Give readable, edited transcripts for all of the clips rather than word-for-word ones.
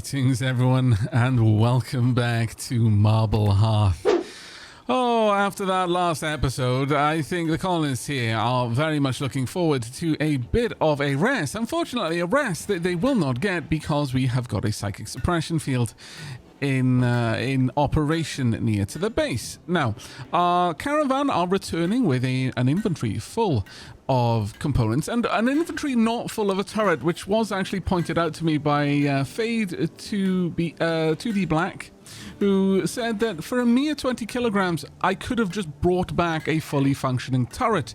Greetings everyone and welcome back to Marble Hearth. Oh, after that last episode, I think the colonists here are very much looking forward to a bit of a rest. Unfortunately, a rest that they will not get because we have got a psychic suppression field in operation near to the base. Now, our caravan are returning with an inventory full of components and an inventory not full of a turret, which was actually pointed out to me by Fade 2D Black, who said that for a mere 20 kilograms, I could have just brought back a fully functioning turret,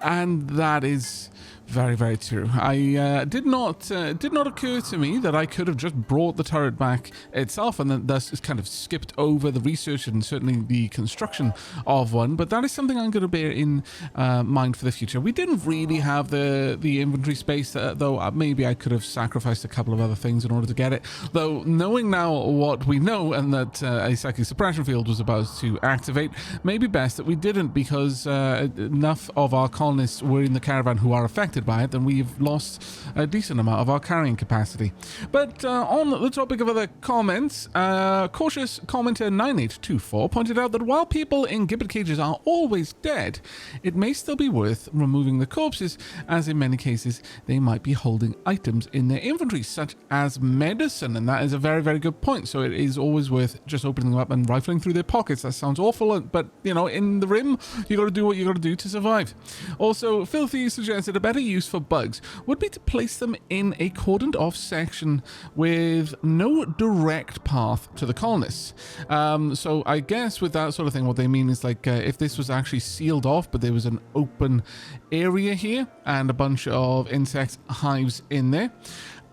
and that is very, very true. I did not occur to me that I could have just brought the turret back itself and then thus kind of skipped over the research and certainly the construction of one. But that is something I'm going to bear in mind for the future. We didn't really have the inventory space, though maybe I could have sacrificed a couple of other things in order to get it. Though knowing now what we know and that a psychic suppression field was about to activate, maybe best that we didn't, because enough of our colonists were in the caravan who are affected by it, and we've lost a decent amount of our carrying capacity. But on the topic of other comments, cautious commenter 9824 pointed out that while people in gibbet cages are always dead, it may still be worth removing the corpses, as in many cases they might be holding items in their inventory such as medicine, and that is a very, very good point. So it is always worth just opening them up and rifling through their pockets. That sounds awful, but you know, in the rim you got to do what you got to do to survive. Also, Filthy suggested a better use for bugs would be to place them in a cordoned off section with no direct path to the colonists. So I guess with that sort of thing, what they mean is like if this was actually sealed off, but there was an open area here and a bunch of insect hives in there,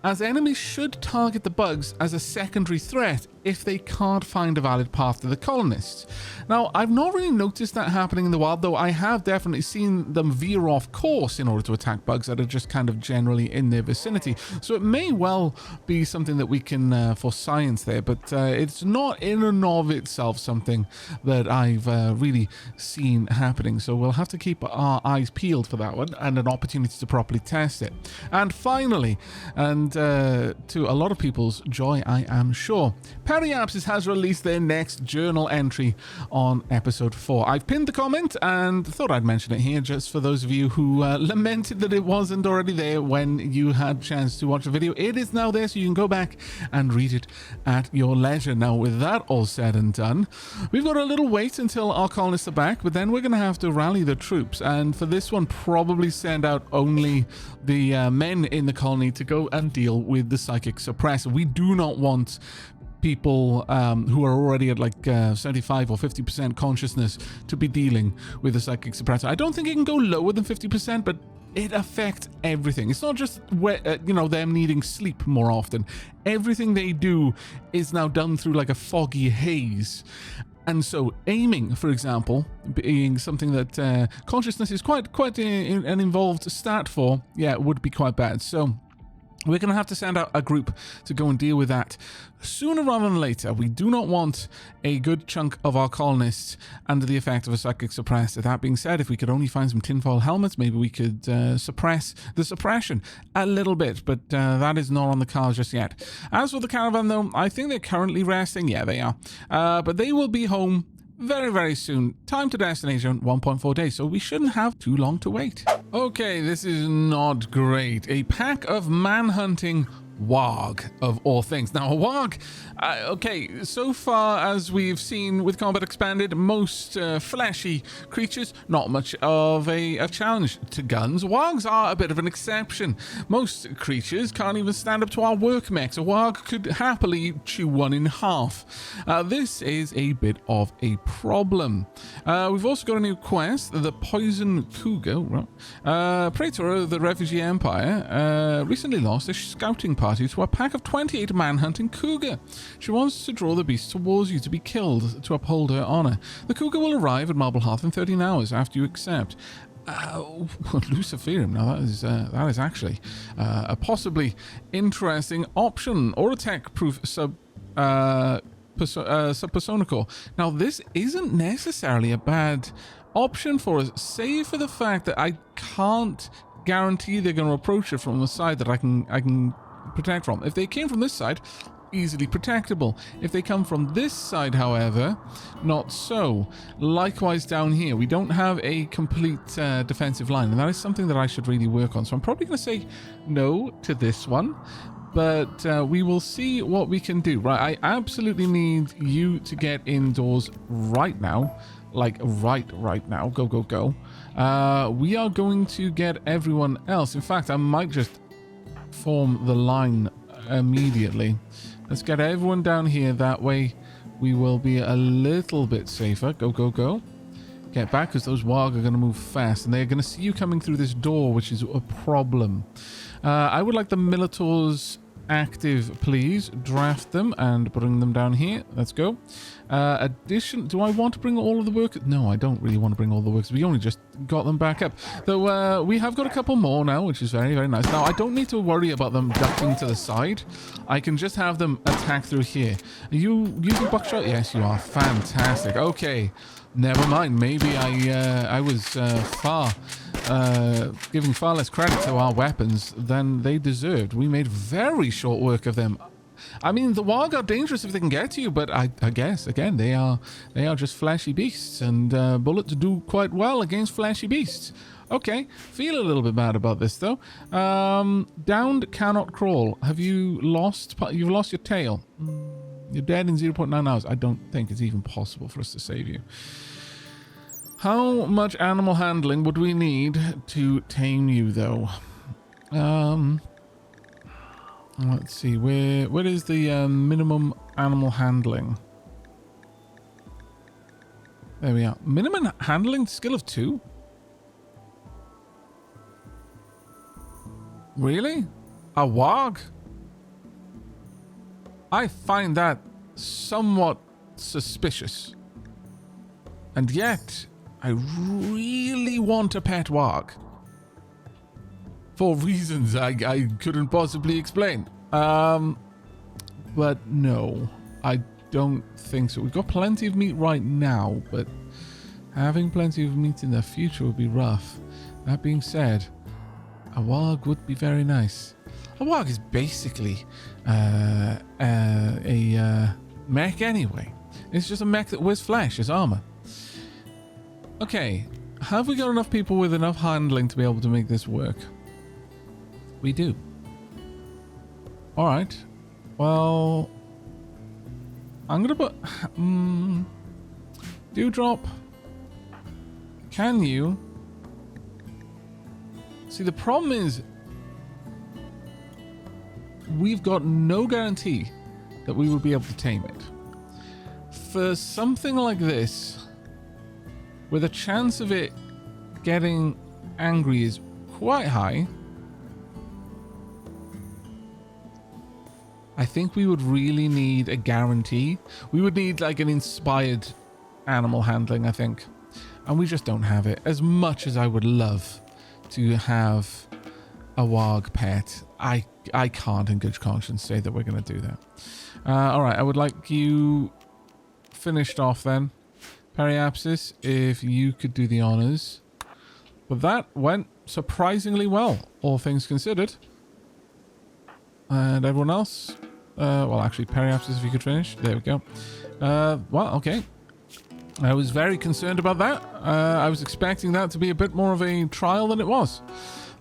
as enemies should target the bugs as a secondary threat if they can't find a valid path to the colonists. Now, I've not really noticed that happening in the wild, though I have definitely seen them veer off course in order to attack bugs that are just kind of generally in their vicinity. So it may well be something that we can for science there, but it's not in and of itself something that I've really seen happening. So we'll have to keep our eyes peeled for that one and an opportunity to properly test it. And finally, and to a lot of people's joy, I am sure, Periapsis has released their next journal entry on episode 4. I've pinned the comment and thought I'd mention it here just for those of you who lamented that it wasn't already there when you had a chance to watch the video. It is now there, so you can go back and read it at your leisure. Now, with that all said and done, we've got a little wait until our colonists are back, but then we're going to have to rally the troops, and for this one probably send out only the men in the colony to go and deal with the psychic suppressor. We do not want people who are already at like 75 or 50% consciousness to be dealing with the psychic suppressor. I don't think it can go lower than 50%, but it affects everything. It's not just them needing sleep more often. Everything they do is now done through like a foggy haze. And so aiming, for example, being something that consciousness is quite an involved stat for, yeah, it would be quite bad. So we're going to have to send out a group to go and deal with that sooner rather than later. We do not want a good chunk of our colonists under the effect of a psychic suppressor. That being said, if we could only find some tinfoil helmets, maybe we could suppress the suppression a little bit, but that is not on the cards just yet. As for the caravan, though, I think they're currently resting. Yeah, they are. But they will be home very, very soon. Time to destination, 1.4 days, so we shouldn't have too long to wait. Okay, this is not great. A pack of man-hunting warg, of all things. Now, a warg, okay, so far as we've seen with Combat Expanded, most fleshy creatures, not much of a challenge to guns. Wargs are a bit of an exception. Most creatures can't even stand up to our work mechs. A warg could happily chew one in half. This is a bit of a problem. We've also got a new quest, the Poison Cougar. Praetor of the Refugee Empire recently lost a scouting party to a pack of 28 man-hunting cougar. She wants to draw the beast towards you to be killed to uphold her honor. The cougar will arrive at Marble Hearth in 13 hours after you accept. Luciferium. Now that is actually a possibly interesting option, or a tech-proof sub-personicore. Now this isn't necessarily a bad option for us, save for the fact that I can't guarantee they're going to approach it from the side that I can protect from. If they came from this side, easily protectable. If they come from this side, however, not so. Likewise down here, we don't have a complete defensive line, and that is something that I should really work on. So I'm probably going to say no to this one, but we will see what we can do. Right, I absolutely need you to get indoors right now. Like right now. Go, go, go. We are going to get everyone else. In fact, I might just form the line immediately. Let's get everyone down here. That way we will be a little bit safer. Go, go, go. Get back, because those warg are going to move fast, and they're going to see you coming through this door, which is a problem. I would like the Militors active, please. Draft them and bring them down here. Let's go. Do I want to bring all of the workers? No, I don't really want to bring all the workers. We only just got them back up. Though we have got a couple more now, which is very, very nice. Now, I don't need to worry about them ducking to the side. I can just have them attack through here. Are you using buckshot? Yes, you are. Fantastic. Okay. Never mind. Maybe I was giving far less credit to our weapons than they deserved. We made very short work of them. I mean, the warg are dangerous if they can get to you, but I guess, again, they are just fleshy beasts, and bullets do quite well against fleshy beasts. Okay, feel a little bit bad about this, though. Downed cannot crawl. Have you lost... You've lost your tail. You're dead in 0.9 hours. I don't think it's even possible for us to save you. How much animal handling would we need to tame you, though? Let's see. Where is the minimum animal handling? There we are. Minimum handling skill of 2? Really? A warg? I find that somewhat suspicious. And yet, I really want a pet warg. For reasons I couldn't possibly explain. But no, I don't think so. We've got plenty of meat right now, but having plenty of meat in the future would be rough. That being said, a warg would be very nice. A warg is basically a mech anyway. It's just a mech that wears flesh as armor. Okay, have we got enough people with enough handling to be able to make this work? We do. Alright. Well, I'm gonna put... Dewdrop. Can you... See, the problem is... We've got no guarantee that we will be able to tame it. For something like this, where the chance of it getting angry is quite high, I think we would really need a guarantee. We would need like an inspired animal handling, I think. And we just don't have it. As much as I would love to have a warg pet, I can't in good conscience say that we're going to do that. All right, I would like you finished off then. Periapsis, if you could do the honors. But that went surprisingly well, all things considered. And everyone else? Well, actually, Periapsis, if you could finish. There we go. Well, okay. I was very concerned about that. I was expecting that to be a bit more of a trial than it was.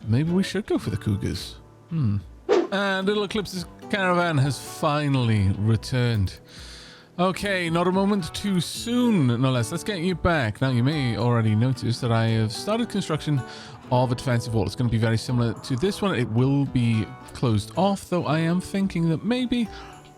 Maybe we should go for the cougars. And Little Eclipse's caravan has finally returned. Okay, not a moment too soon, no less. Let's get you back. Now, you may already notice that I have started construction of a defensive wall. It's going to be very similar to this one. It will be closed off, though I am thinking that maybe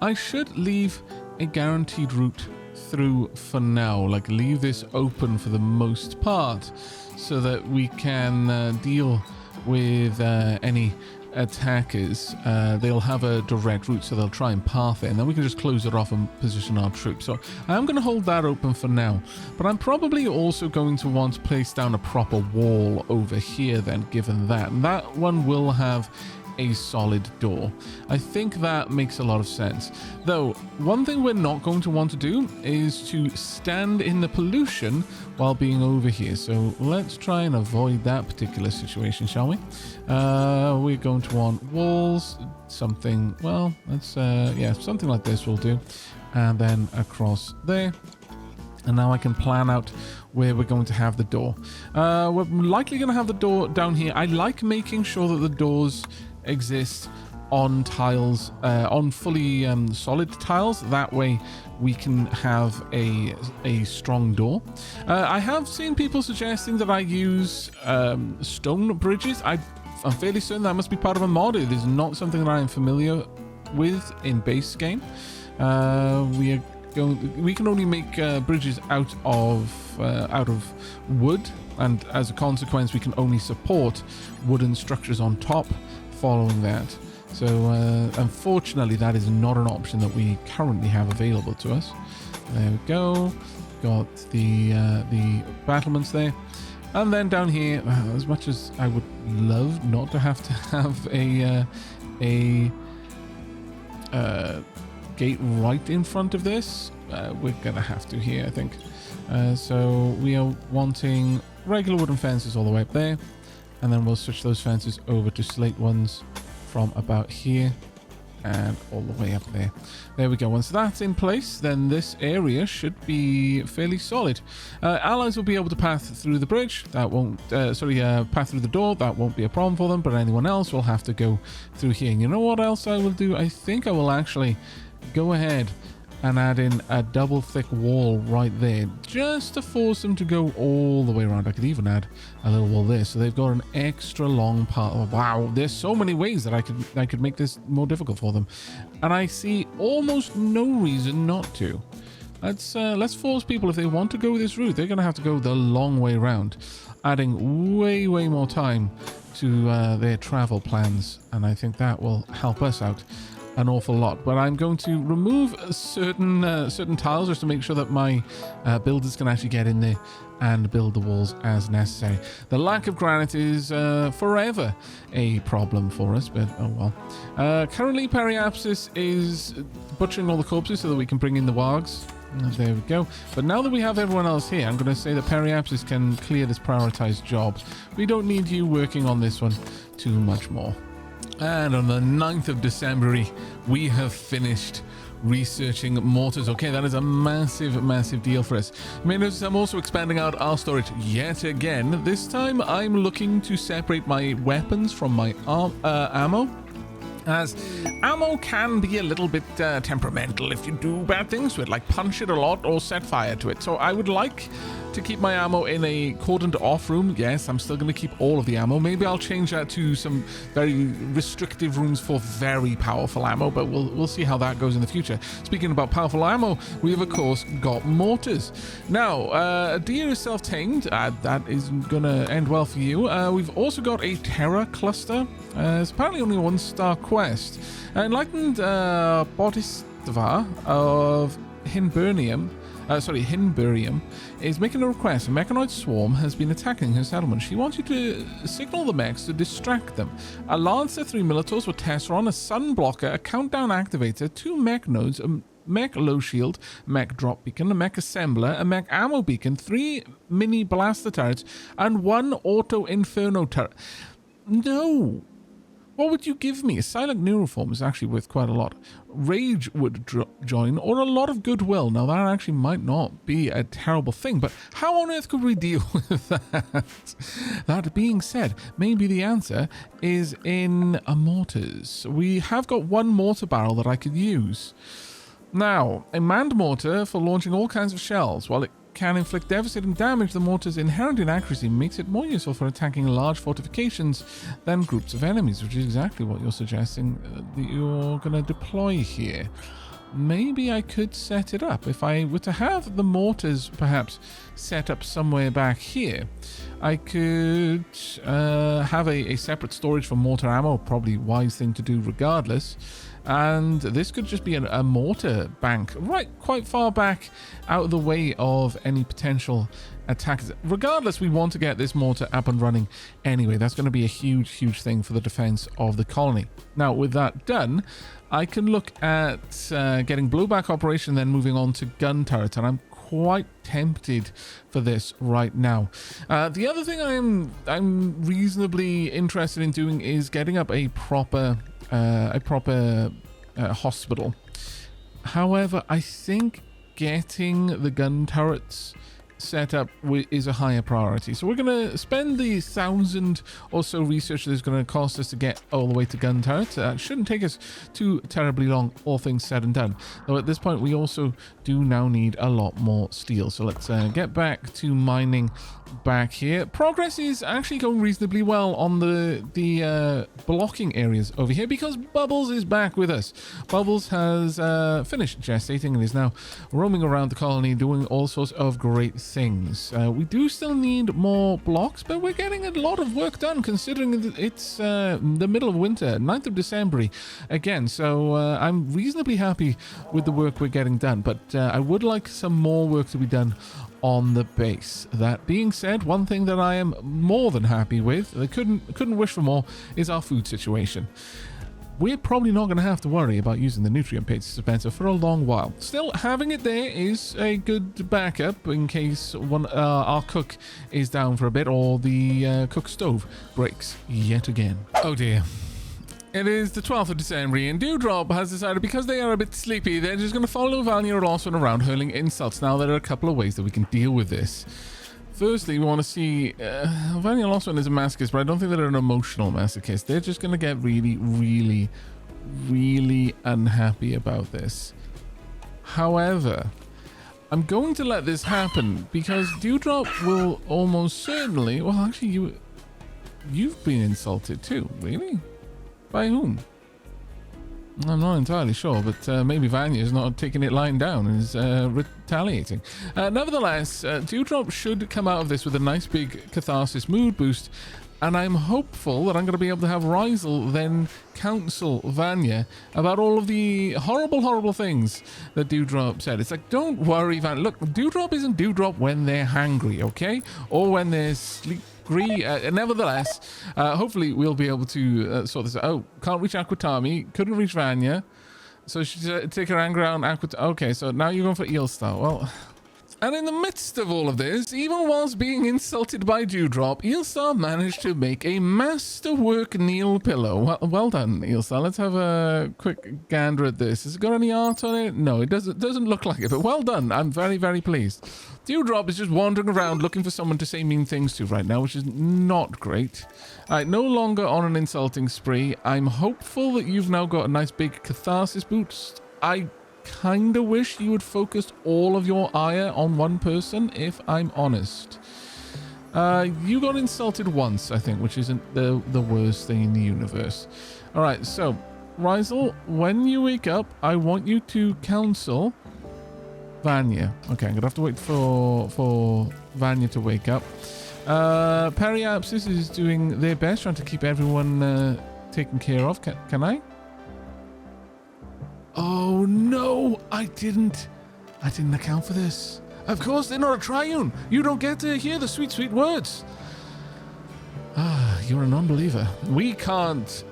I should leave a guaranteed route through for now. Like, leave this open for the most part so that we can deal with any attackers. They'll have a direct route, so they'll try and path it, and then we can just close it off and position our troops. So I'm going to hold that open for now, but I'm probably also going to want to place down a proper wall over here then, given that. And that one will have a solid door. I think that makes a lot of sense. Though, one thing we're not going to want to do is to stand in the pollution while being over here. So let's try and avoid that particular situation, shall we? We're going to want walls, something, well, let's, yeah, something like this will do. And then across there. And now I can plan out where we're going to have the door. We're likely going to have the door down here. I like making sure that the doors exist on tiles, on fully solid tiles. That way we can have a strong door. I have seen people suggesting that I use stone bridges. I'm fairly certain that must be part of a mod. It is not something that I am familiar with in base game. We can only make bridges out of wood, and as a consequence we can only support wooden structures on top following that. So unfortunately that is not an option that we currently have available to us. There we go. Got the battlements there. And then down here, as much as I would love not to have a gate right in front of this, we're gonna have to here, I think. So we are wanting regular wooden fences all the way up there, and then we'll switch those fences over to slate ones from about here and all the way up there. There we go. Once that's in place, then this area should be fairly solid. Allies will be able to pass through the bridge. That won't, pass through the door. That won't be a problem for them, but anyone else will have to go through here. And you know what else I will do? I think I will actually go ahead and add in a double thick wall right there, just to force them to go all the way around. I could even add a little wall there, so they've got an extra long part. Oh, wow, there's so many ways that I could make this more difficult for them, and I see almost no reason not to. Let's force people, if they want to go this route, they're gonna have to go the long way around, adding way more time to their travel plans, and I think that will help us out an awful lot. But I'm going to remove certain tiles just to make sure that my builders can actually get in there and build the walls as necessary. The lack of granite is forever a problem for us, but oh well. Currently Periapsis is butchering all the corpses so that we can bring in the wargs. There we go. But now that we have everyone else here, I'm going to say that Periapsis can clear this prioritized job. We don't need you working on this one too much more. And on the 9th of December, we have finished researching mortars. Okay, that is a massive deal for us. You may notice I'm also expanding out our storage yet again. This time I'm looking to separate my weapons from my ammo, as ammo can be a little bit temperamental if you do bad things to it, like punch it a lot or set fire to it. So I would like to keep my ammo in a cordoned off room. Yes, I'm still going to keep all of the ammo. Maybe I'll change that to some very restrictive rooms for very powerful ammo, but we'll see how that goes in the future. Speaking about powerful ammo, we have of course got mortars. Now, Deer is self-tamed. That is going to end well for you. We've also got a Terror cluster. It's apparently only a 1-star quest. Enlightened Bodhisattva of Hinburium is making a request. A mechanoid swarm has been attacking her settlement. She wants you to signal the mechs to distract them. A Lancer, 3 Minotaurs with Tesseron, a Sun Blocker, a Countdown Activator, 2 mech nodes, a mech low shield, mech drop beacon, a mech assembler, a mech ammo beacon, 3 mini blaster turrets, and 1 auto inferno turret. No! What would you give me? A silent neuroform is actually worth quite a lot. Rage would join, or a lot of goodwill. Now that actually might not be a terrible thing, but how on earth could we deal with that? That being said, maybe the answer is in a mortars. We have got 1 mortar barrel that I could use. Now, a manned mortar for launching all kinds of shells. While it can inflict devastating damage, the mortar's inherent inaccuracy makes it more useful for attacking large fortifications than groups of enemies, which is exactly what you're suggesting that you're going to deploy here. Maybe I could set it up. If I were to have the mortars perhaps set up somewhere back here, I could have a separate storage for mortar ammo, probably a wise thing to do regardless. And this could just be a mortar bank right quite far back out of the way of any potential attackers. Regardless, we want to get this mortar up and running anyway. That's going to be a huge thing for the defense of the colony. Now, with that done, I can look at getting blowback operation, then moving on to gun turrets, and I'm quite tempted for this right now. The other thing I'm reasonably interested in doing is getting up a proper hospital. However, I think getting the gun turrets set up is a higher priority. So we're going to spend the 1,000 or so research that is going to cost us to get all the way to gun turrets. Shouldn't take us too terribly long, all things said and done. Though at this point, we also do now need a lot more steel. So let's get back to mining back here. Progress is actually going reasonably well on the blocking areas over here because Bubbles is back with us. Bubbles has finished gestating and is now roaming around the colony doing all sorts of great things. We do still need more blocks, but we're getting a lot of work done considering it's the middle of winter, 9th of December again. So I'm reasonably happy with the work we're getting done, but I would like some more work to be done on the base. That being said, one thing that I am more than happy with, I couldn't wish for more, is our food situation. We're probably not going to have to worry about using the nutrient page dispenser for a long while. Still, having it there is a good backup in case our cook is down for a bit or the cook stove breaks yet again. Oh dear. It is the 12th of December, and Dewdrop has decided because they are a bit sleepy, they're just going to follow Vanya and Lawson around hurling insults. Now, there are a couple of ways that we can deal with this. Firstly, we want to see... Vanya and Lawson is a masochist, but I don't think they're an emotional masochist. They're just going to get really unhappy about this. However, I'm going to let this happen because Dewdrop will almost certainly... Well, actually, you've been insulted too, really? By whom? I'm not entirely sure, but maybe Vanya is not taking it lying down and is retaliating. Nevertheless, Dewdrop should come out of this with a nice big catharsis mood boost, and I'm hopeful that I'm going to be able to have Rysel then counsel Vanya about all of the horrible things that Dewdrop said. It's like, don't worry, Vanya. Look, Dewdrop isn't Dewdrop when they're hungry, okay? Or when they're sleep. Nevertheless, hopefully we'll be able to sort this out. Oh, can't reach Aquatami, couldn't reach Vanya, so she take her anger out on Aquatami. Okay, so now you're going for Eelstar. Well, and in the midst of all of this, even whilst being insulted by Dewdrop, Eelstar managed to make a masterwork Neil pillow. Well done, Eelstar. Let's have a quick gander at this. Has it got any art on it? No, it doesn't look like it, but well done. I'm very pleased. Dewdrop is just wandering around looking for someone to say mean things to right now, which is not great. No longer on an insulting spree. I'm hopeful that you've now got a nice big catharsis boost. I kind of wish you would focus all of your ire on one person, if I'm honest. You got insulted once, I think, which isn't the worst thing in the universe. All right, so, Rysel, when you wake up, I want you to counsel Vanya. Okay, I'm going to have to wait for Vanya to wake up. Periapsis is doing their best, trying to keep everyone taken care of. Can I? Oh no, I didn't account for this. Of course, they're not a triune. You don't get to hear the sweet words. You're a non-believer. We can't...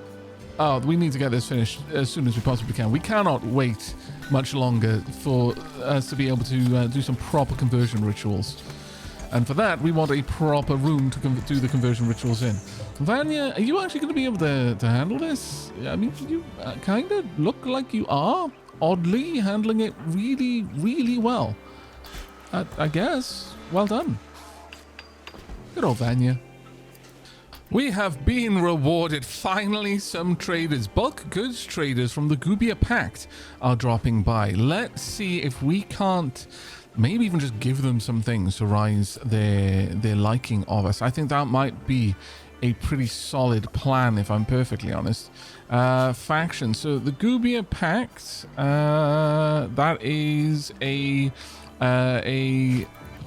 Oh, we need to get this finished as soon as we possibly can. We cannot wait much longer for us to be able to do some proper conversion rituals. And for that, we want a proper room to do the conversion rituals in. Vanya, are you actually going to be able to handle this? I mean, you kind of look like you are, oddly, handling it really well. I guess. Well done. Good old Vanya. We have been rewarded. Finally, some traders, bulk goods traders from the Gubia Pact are dropping by. Let's see if we can't maybe even just give them some things to rise their liking of us. I think that might be a pretty solid plan, if I'm perfectly honest. Faction. So the Gubia Pact, that is a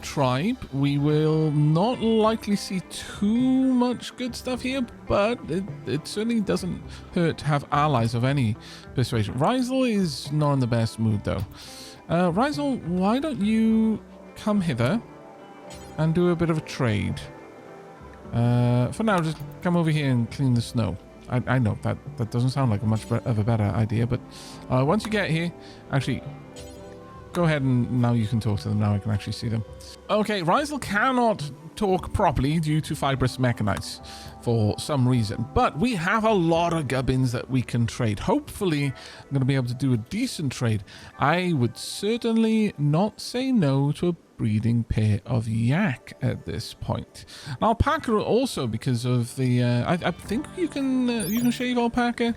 tribe. We will not likely see too much good stuff here, but it certainly doesn't hurt to have allies of any persuasion. Rizel is not in the best mood, though. Rizel, why don't you come hither and do a bit of a trade? For now, just come over here and clean the snow. I know that doesn't sound like a much of a better idea, but once you get here, actually, go ahead and now you can talk to them. Now I can actually see them. Okay, Rizel cannot talk properly due to fibrous mechanites for some reason, but we have a lot of gubbins that we can trade. Hopefully, I'm going to be able to do a decent trade. I would certainly not say no to a breeding pair of yak at this point. Alpaca also, because of the I think you can shave alpaca.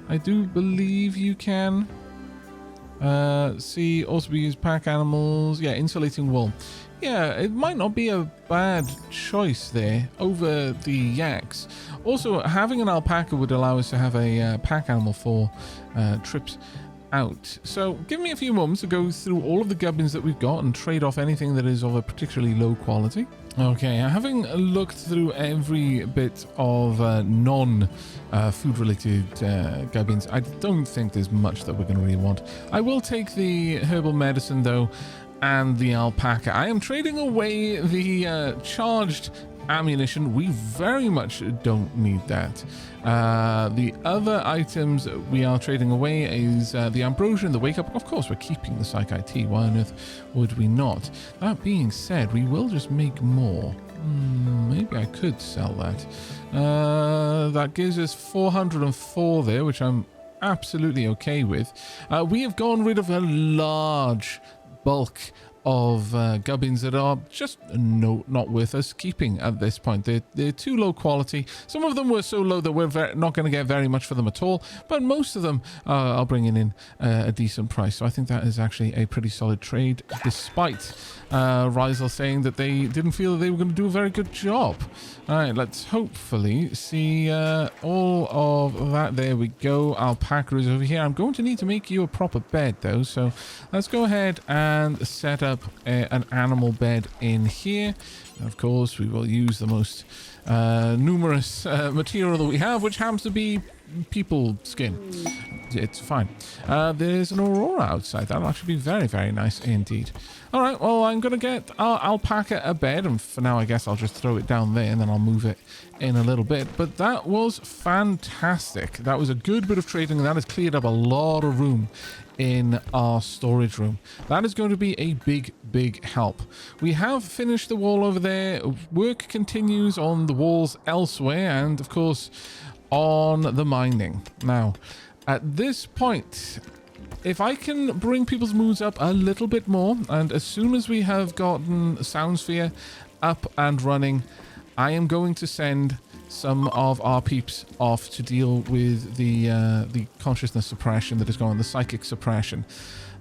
I do believe you can. See, also be used pack animals. Yeah, insulating wool. Yeah, it might not be a bad choice there over the yaks. Also, having an alpaca would allow us to have a pack animal for trips out. So give me a few moments to go through all of the gubbins that we've got and trade off anything that is of a particularly low quality. Okay, having looked through every bit of non-food related gubbins, I don't think there's much that we're going to really want. I will take the herbal medicine though, and the alpaca. I am trading away the charged ammunition. We very much don't need that. The other items we are trading away is the ambrosia and the wake up. Of course, we're keeping the psych IT. Why on earth would we not? That being said, we will just make more. Maybe I could sell that. That gives us 404 there, which I'm absolutely okay with. We have gone rid of a large bulk of gubbins that are just not worth us keeping at this point. They're too low quality. Some of them were so low that we're not going to get very much for them at all, but most of them are bringing in a decent price. So I think that is actually a pretty solid trade, despite Rizel saying that they didn't feel that they were going to do a very good job. All right, let's hopefully see all of that. There we go. Alpaca is over here. I'm going to need to make you a proper bed, though. So let's go ahead and set up an animal bed in here. Of course, we will use the most numerous material that we have, which happens to be people skin. It's fine. There's an aurora outside. That'll actually be very, very nice indeed. All right, well, I'm going to get our alpaca a bed, and for now, I guess I'll just throw it down there, and then I'll move it in a little bit. But that was fantastic. That was a good bit of trading, and that has cleared up a lot of room in our storage room. That is going to be a big, big help. We have finished the wall over there. Work continues on the walls elsewhere, and of course, on the mining. Now, at this point, if I can bring people's moods up a little bit more, and as soon as we have gotten Sound Sphere up and running, I am going to send some of our peeps off to deal with the consciousness suppression that is going on, the psychic suppression.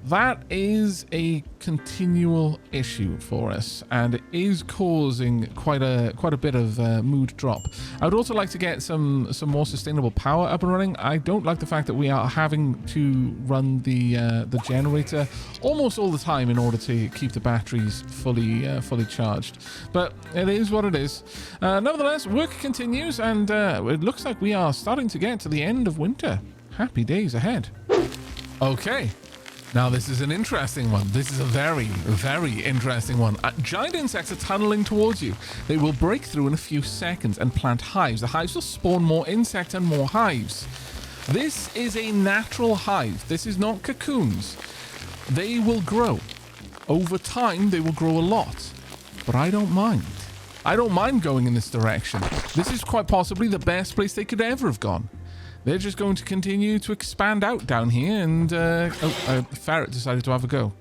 That is a continual issue for us, and it is causing quite a bit of mood drop. I would also like to get some more sustainable power up and running. I don't like the fact that we are having to run the generator almost all the time in order to keep the batteries fully charged. But it is what it is. Nevertheless, work continues, and it looks like we are starting to get to the end of winter. Happy days ahead. Okay. Now, this is an interesting one. This is a very, very interesting one. Giant insects are tunneling towards you. They will break through in a few seconds and plant hives. The hives will spawn more insects and more hives. This is a natural hive. This is not cocoons. They will grow. Over time, they will grow a lot. But I don't mind. I don't mind going in this direction. This is quite possibly the best place they could ever have gone. They're just going to continue to expand out down here, and a ferret decided to have a go.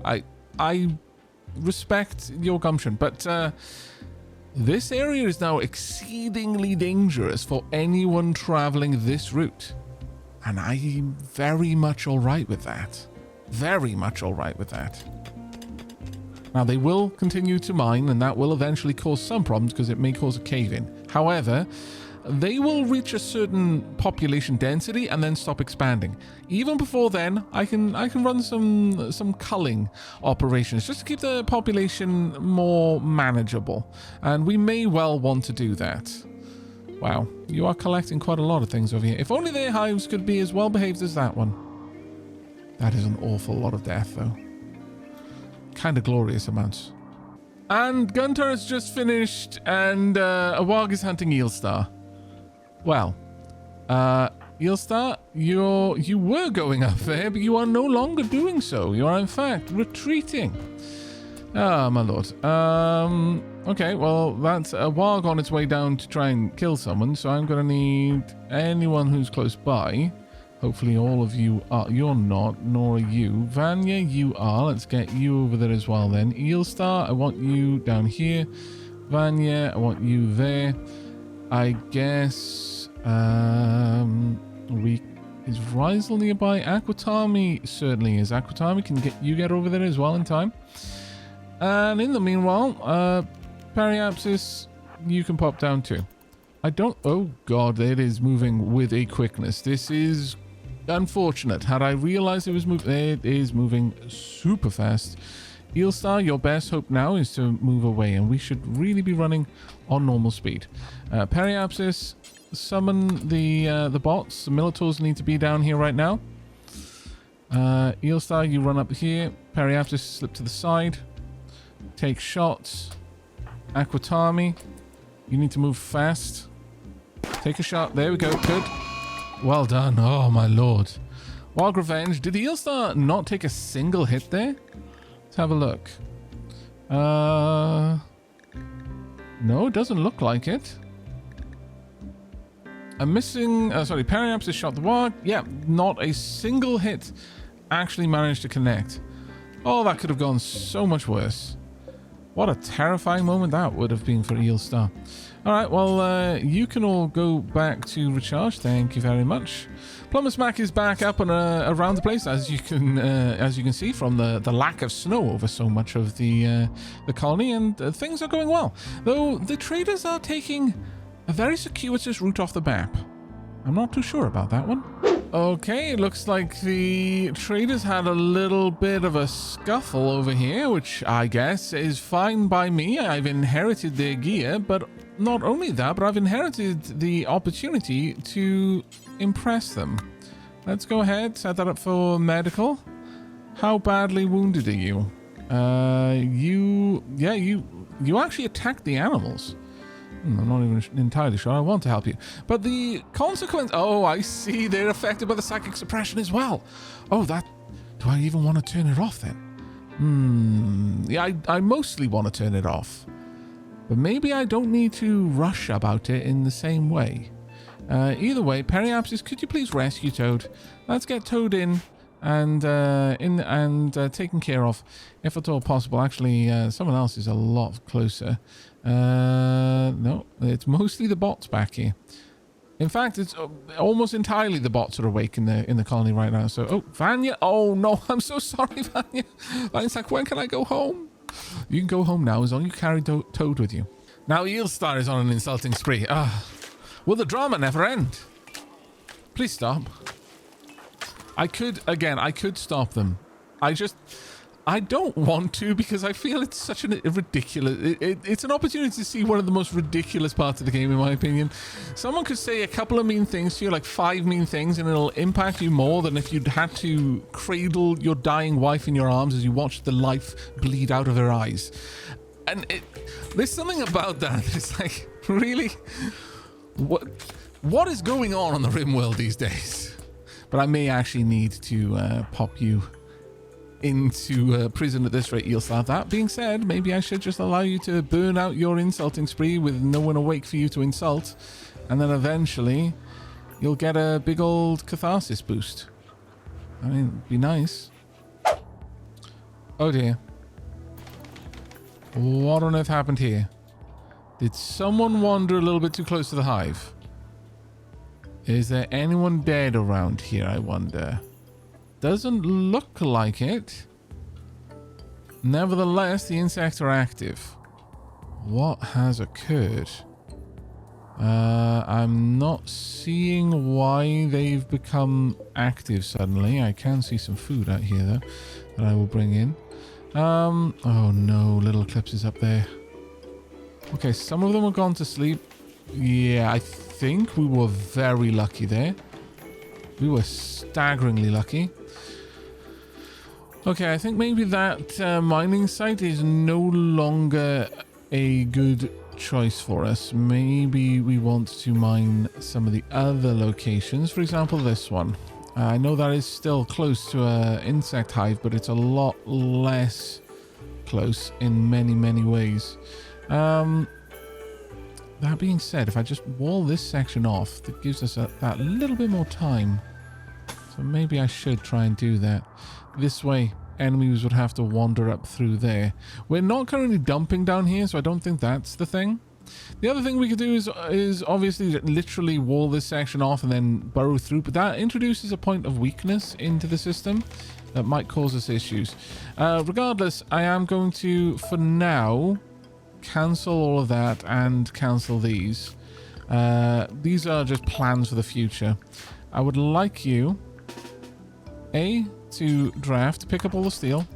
I respect your gumption, but this area is now exceedingly dangerous for anyone traveling this route, and I'm very much all right with that. Very much all right with that. Now, they will continue to mine, and that will eventually cause some problems because it may cause a cave-in. However, they will reach a certain population density and then stop expanding. Even before then, I can run some culling operations just to keep the population more manageable. And we may well want to do that. Wow, you are collecting quite a lot of things over here. If only their hives could be as well behaved as that one. That is an awful lot of death, though. Kind of glorious amounts. And Gunter has just finished, and Aavak is hunting Eelstar. Well, Eelstar, you were going up there, but you are no longer doing so. You are, in fact, retreating. Ah, my lord. Okay, well, that's Aavak on its way down to try and kill someone, so I'm going to need anyone who's close by. Hopefully all of you are. You're not, nor are you. Vanya, you are. Let's get you over there as well then. Eelstar, I want you down here. Vanya, I want you there. I guess... is Rysel nearby? Aquatami certainly is. Aquatami, can get over there as well in time. And in the meanwhile, Periapsis, you can pop down too. I don't... Oh god, it is moving with a quickness. This is unfortunate. Had I realized it was moving... It is moving super fast. Eelstar, your best hope now is to move away, and we should really be running on normal speed. Periapsis, summon the bots. The Militaurs need to be down here right now. Eelstar, you run up here. Periapsis, slip to the side. Take shots. Aquatami, you need to move fast. Take a shot. There we go. Good. Well done. Oh, my lord. Wild Revenge. Did the Eelstar not take a single hit there? Let's have a look. No, it doesn't look like it. I'm missing... sorry, Periapsis shot the Warg. Yeah, not a single hit actually managed to connect. Oh, that could have gone so much worse. What a terrifying moment that would have been for Eelstar. Alright, well, you can all go back to recharge. Thank you very much. Plumber's Mac is back up and around the place, as you can see from the lack of snow over so much of the colony, and things are going well. Though the traders are taking a very circuitous route off the map. I'm not too sure about that one. Okay, it looks like the traders had a little bit of a scuffle over here, which I guess is fine by me. I've inherited their gear, but not only that, but I've inherited the opportunity to impress them. Let's go ahead, set that up for medical. How badly wounded are you? You actually attacked the animals. I'm not even entirely sure I want to help you. But the consequence... Oh, I see. They're affected by the psychic suppression as well. Oh, that... Do I even want to turn it off then? Yeah, I mostly want to turn it off. But maybe I don't need to rush about it in the same way. Either way, Periapsis, could you please rescue Toad? Let's get Toad in and taken care of, if at all possible. Actually, someone else is a lot closer. No, it's mostly the bots back here. In fact, it's almost entirely the bots are awake in the colony right now. So, oh, Vanya. Oh no, I'm so sorry, Vanya. Vanya's like, when can I go home? You can go home now as long as you carry Toad with you. Now Eelstar is on an insulting spree. Will the drama never end? Please stop. I could stop them. I don't want to, because I feel it's such a ridiculous... It's an opportunity to see one of the most ridiculous parts of the game, in my opinion. Someone could say a couple of mean things to you, like 5 mean things, and it'll impact you more than if you'd had to cradle your dying wife in your arms as you watched the life bleed out of her eyes. And there's something about that. It's like, really? What is going on the Rimworld these days? But I may actually need to pop you into prison at this rate, Eelstar. That being said, maybe I should just allow you to burn out your insulting spree with no one awake for you to insult, and then eventually you'll get a big old catharsis boost. I mean, it'd be nice. Oh dear. What on earth happened here? Did someone wander a little bit too close to the hive? Is there anyone dead around here, I wonder? Doesn't look like it. Nevertheless, the insects are active. What has occurred? I'm not seeing why they've become active suddenly. I can see some food out here, though, that I will bring in. Oh no, Little Eclipse is up there. Okay, some of them have gone to sleep. Yeah, I think we were very lucky there. We were staggeringly lucky. Okay, I think maybe that mining site is no longer a good choice for us. Maybe we want to mine some of the other locations. For example, this one. I know that is still close to an insect hive, but it's a lot less close in many, many ways. That being said, if I just wall this section off, that gives us that little bit more time. So maybe I should try and do that. This way, enemies would have to wander up through there. We're not currently dumping down here, so I don't think that's the thing. The other thing we could do is obviously literally wall this section off and then burrow through, but that introduces a point of weakness into the system that might cause us issues. Regardless, I am going to, for now, cancel all of that and cancel these. These are just plans for the future. I would like you, to draft, pick up all the steel,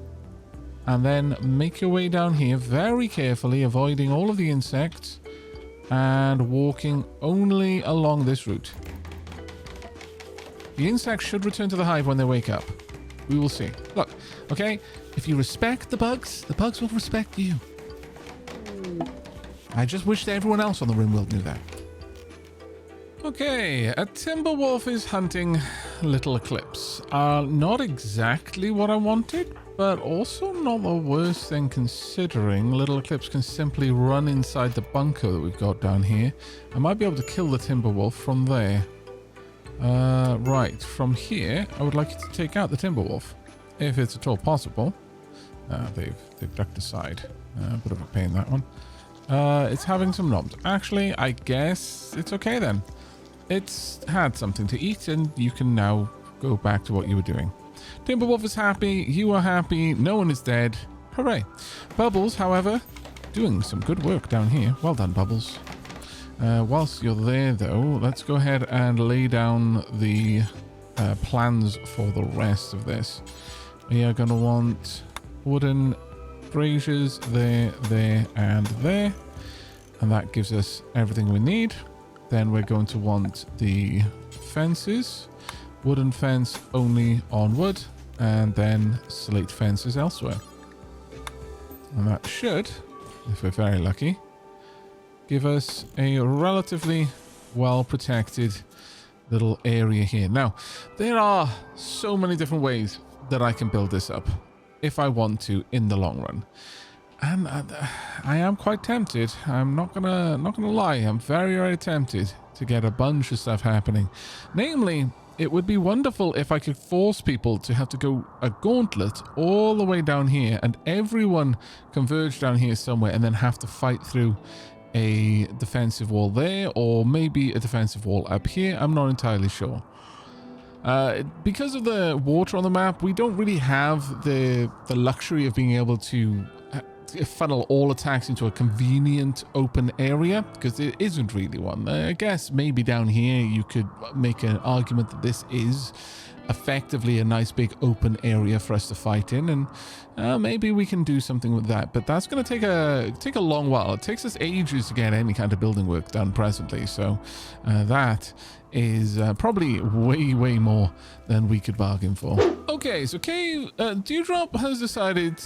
and then make your way down here very carefully, avoiding all of the insects and walking only along this route. The insects should return to the hive when they wake up. We will see. Look, okay, if you respect the bugs will respect you. I just wish that everyone else on the Rimworld knew that. Okay, a timber wolf is hunting Little Eclipse. Not exactly what I wanted, but also not the worst thing considering Little Eclipse can simply run inside the bunker that we've got down here. I might be able to kill the timber wolf from there. Right, from here, I would like you to take out the timber wolf, if it's at all possible. They've ducked aside. Bit of a pain, that one. It's having some knobs. Actually, I guess it's okay then. It's had something to eat, and you can now go back to what you were doing. Timberwolf is happy, you are happy, no one is dead. Hooray. Bubbles, however, doing some good work down here. Well done, Bubbles. Whilst you're there, though, let's go ahead and lay down the plans for the rest of this. We are going to want wooden braziers there, and there. And that gives us everything we need. Then we're going to want the fences. Wooden fence only on wood, and then slate fences elsewhere. And that should, if we're very lucky, give us a relatively well protected little area here. Now, there are so many different ways that I can build this up if I want to in the long run. And I am quite tempted. I'm not gonna lie. I'm very, very tempted to get a bunch of stuff happening. Namely, it would be wonderful if I could force people to have to go a gauntlet all the way down here, and everyone converge down here somewhere, and then have to fight through a defensive wall there, or maybe a defensive wall up here. I'm not entirely sure. Because of the water on the map, we don't really have the luxury of being able to funnel all attacks into a convenient open area, because there isn't really one. I guess maybe down here you could make an argument that this is effectively a nice big open area for us to fight in, and maybe we can do something with that, but that's going to take a long while. It takes us ages to get any kind of building work done presently, so that is probably way more than we could bargain for. Okay, so Dewdrop has decided,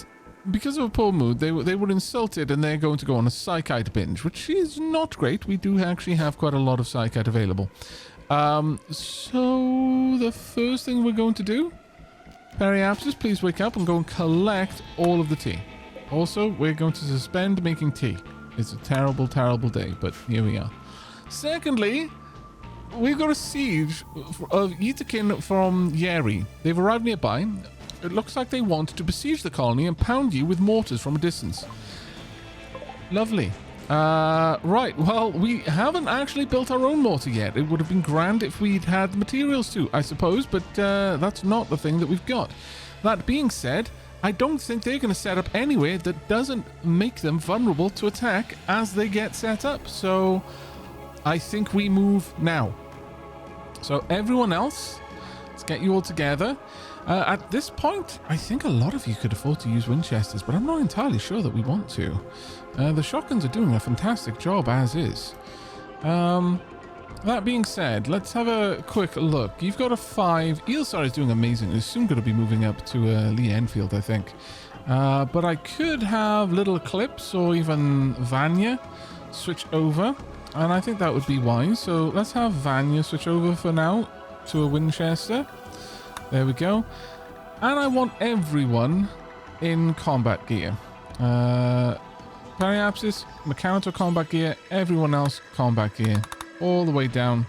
because of a poor mood, they were insulted, and they're going to go on a Psychite binge, which is not great. We do actually have quite a lot of Psychite available. So the first thing we're going to do, Periapsis, please wake up and go and collect all of the tea. Also, we're going to suspend making tea. It's a terrible, terrible day, but here we are. Secondly, we've got a siege of Ytakin from Yeri. They've arrived nearby. It looks like they want to besiege the colony and pound you with mortars from a distance. Lovely. Right, well, we haven't actually built our own mortar yet. It would have been grand if we'd had the materials to, I suppose, but that's not the thing that we've got. That being said, I don't think they're going to set up anywhere that doesn't make them vulnerable to attack as they get set up. So I think we move now. So everyone else, let's get you all together. At this point, I think a lot of you could afford to use Winchesters, but I'm not entirely sure that we want to. The shotguns are doing a fantastic job as is. That being said, let's have a quick look. You've got a 5. Eelstar is doing amazing. It's soon going to be moving up to Lee Enfield, I think. But I could have Little Eclipse or even Vanya switch over, and I think that would be wise. So let's have Vanya switch over for now to a Winchester. There we go. And I want everyone in combat gear. Periapsis, mechanical combat gear, everyone else combat gear. All the way down.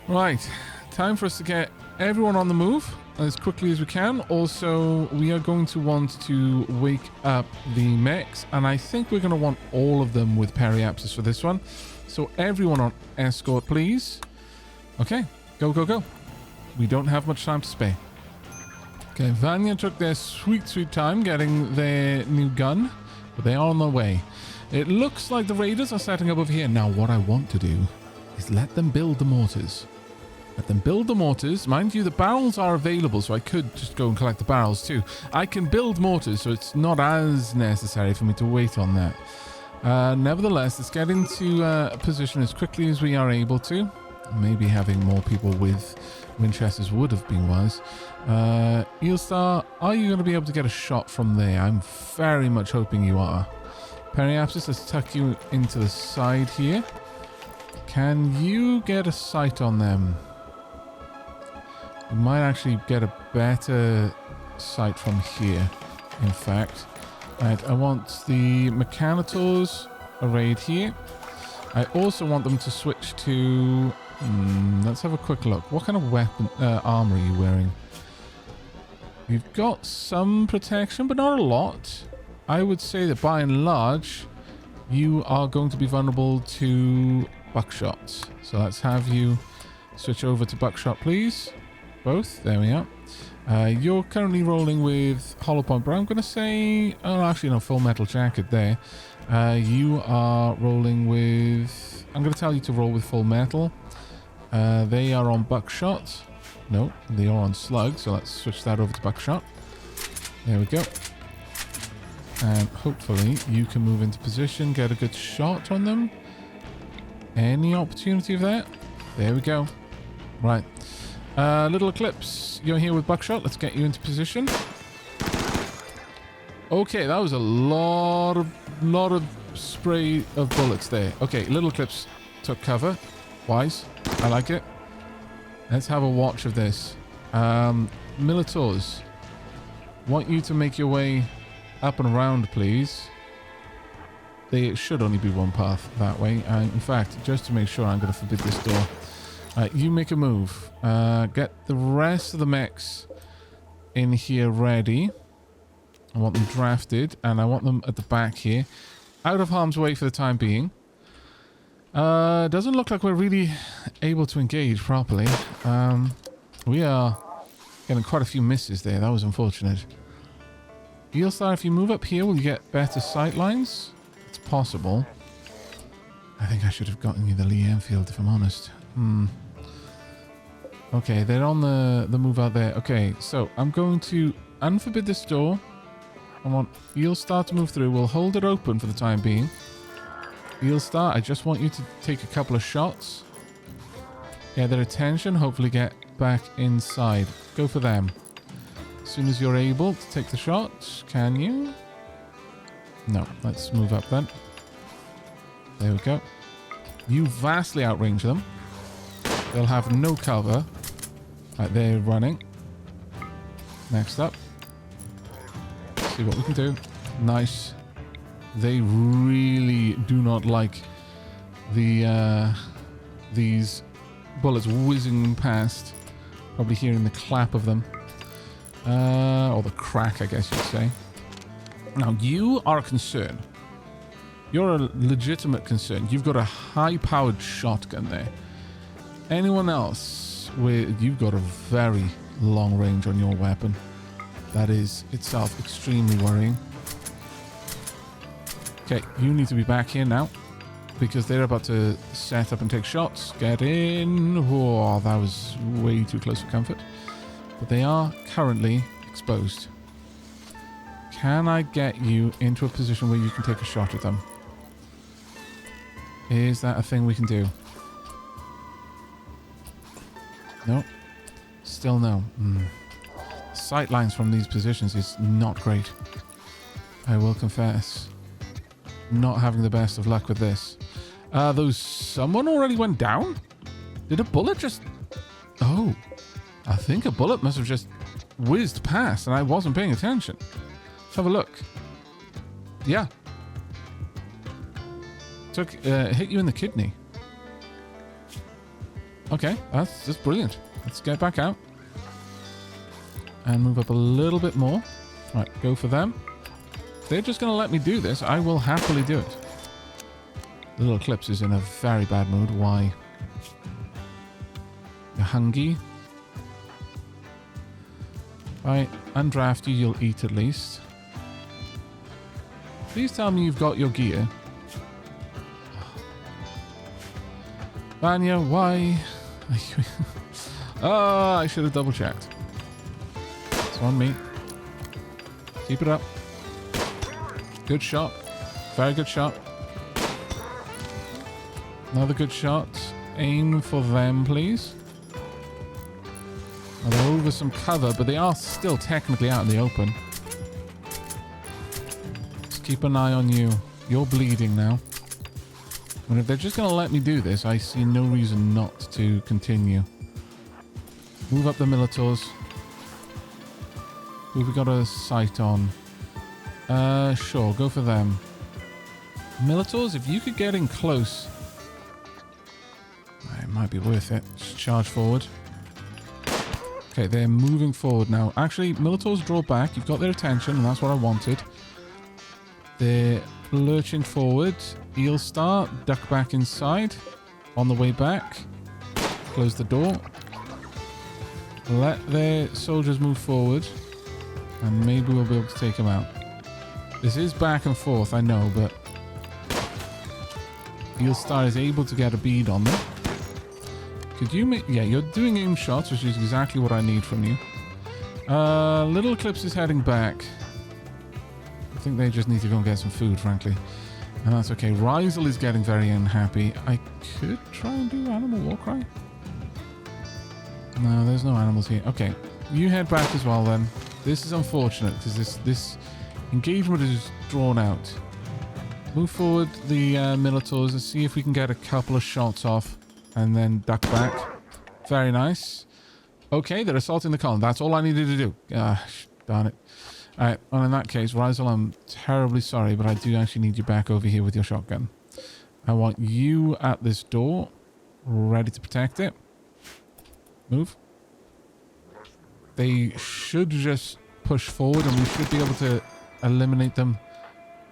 Right. Time for us to get everyone on the move as quickly as we can. Also, we are going to want to wake up the mechs, and I think we're going to want all of them with periapsis for this one. So everyone on escort, please. Okay. Go, go, go. We don't have much time to spare. Okay, Vanya took their sweet, sweet time getting their new gun, but they are on their way. It looks like the raiders are setting up over here. Now, what I want to do is let them build the mortars. Let them build the mortars. Mind you, the barrels are available, so I could just go and collect the barrels too. I can build mortars, so it's not as necessary for me to wait on that. Nevertheless, let's get into position as quickly as we are able to. Maybe having more people with Winchesters would have been wise. Eelstar, are you going to be able to get a shot from there? I'm very much hoping you are. Periapsis, let's tuck you into the side here. Can you get a sight on them? You might actually get a better sight from here, in fact. Right, I want the Mechanitors arrayed here. I also want them to switch to... let's have a quick look. What kind of weapon armor are you wearing? You've got some protection, but not a lot. I would say that by and large, you are going to be vulnerable to buckshots. So let's have you switch over to buckshot, please. Both. There we are. You're currently rolling with hollow point, but I'm going to say... Oh, actually, no, full metal jacket there. You are rolling with... I'm going to tell you to roll with full metal. They are on buckshot. No, they are on slug, so let's switch that over to buckshot. There we go. And hopefully you can move into position, get a good shot on them. Any opportunity of that? There we go. Right. Little Eclipse, you're here with buckshot. Let's get you into position. Okay, that was a lot of spray of bullets there. Okay, Little Eclipse took cover. Wise. I like it. Let's have a watch of this. Militors, want you to make your way up and around, please. There should only be one path that way. In fact, just to make sure, I'm going to forbid this door. You make a move. Get the rest of the mechs in here ready. I want them drafted, and I want them at the back here. Out of harm's way for the time being. Doesn't look like we're really able to engage properly. We are getting quite a few misses there. That was unfortunate. Eelstar, if you move up here, will you get better sight lines? It's possible. I think I should have gotten you the Lee Enfield, if I'm honest. Okay, they're on the move out there. Okay, so I'm going to unforbid this door. I want Eelstar to move through. We'll hold it open for the time being. Eelstar, I just want you to take a couple of shots. Get their attention. Hopefully get back inside. Go for them. As soon as you're able to take the shot, can you? No, let's move up then. There we go. You vastly outrange them. They'll have no cover. Right, they're running. Next up. See what we can do. Nice. They really do not like the these bullets whizzing past. Probably hearing the clap of them. Or the crack, I guess you'd say. Now, you are a concern. You're a legitimate concern. You've got a high-powered shotgun there. Anyone else, you've got a very long range on your weapon. That is itself extremely worrying. Okay, you need to be back here now. because they're about to set up and take shots. Get in. Oh, that was way too close for comfort. But they are currently exposed. Can I get you into a position where you can take a shot at them? Is that a thing we can do? No. Still no. Sight lines from these positions is not great. I will confess. Not having the best of luck with this. Someone already went down? Did a bullet just... Oh. I think a bullet must have just whizzed past and I wasn't paying attention. Let's have a look. Yeah. Hit you in the kidney. Okay, that's brilliant. Let's get back out. And move up a little bit more. Right, go for them. If they're just going to let me do this, I will happily do it. The little Eclipse is in a very bad mood. Why? You're hungry. Right, undraft you, you'll eat at least. Please tell me you've got your gear. Vanya, why? Oh, I should have double checked. It's on me. Keep it up. Good shot. Very good shot. Another good shot. Aim for them, please. Well, they're over some cover, but they are still technically out in the open. Just keep an eye on you. You're bleeding now. And if they're just going to let me do this, I see no reason not to continue. Move up the Militors. Who have we got a sight on? Sure, go for them. Militors, if you could get in close, it might be worth it. Just charge forward. Okay, they're moving forward now. Actually, Militors draw back. You've got their attention, and that's what I wanted. They're lurching forward. Eel Star, duck back inside. On the way back, close the door. Let their soldiers move forward, and maybe we'll be able to take them out. This is back and forth, I know, but Eel Star is able to get a bead on them. Could you make... Yeah, you're doing aim shots, which is exactly what I need from you. Little Eclipse is heading back. I think they just need to go and get some food, frankly. And that's okay. Rizel is getting very unhappy. I could try and do Animal Warcry. No, there's no animals here. Okay, you head back as well then. This is unfortunate because this engagement is drawn out. Move forward the Militors and see if we can get a couple of shots off and then duck back. Very nice. Okay, they're assaulting the column. That's all I needed to do. Gosh, darn it. Alright, well in that case, Rizel, I'm terribly sorry, but I do actually need you back over here with your shotgun. I want you at this door, ready to protect it. Move. They should just push forward and we should be able to eliminate them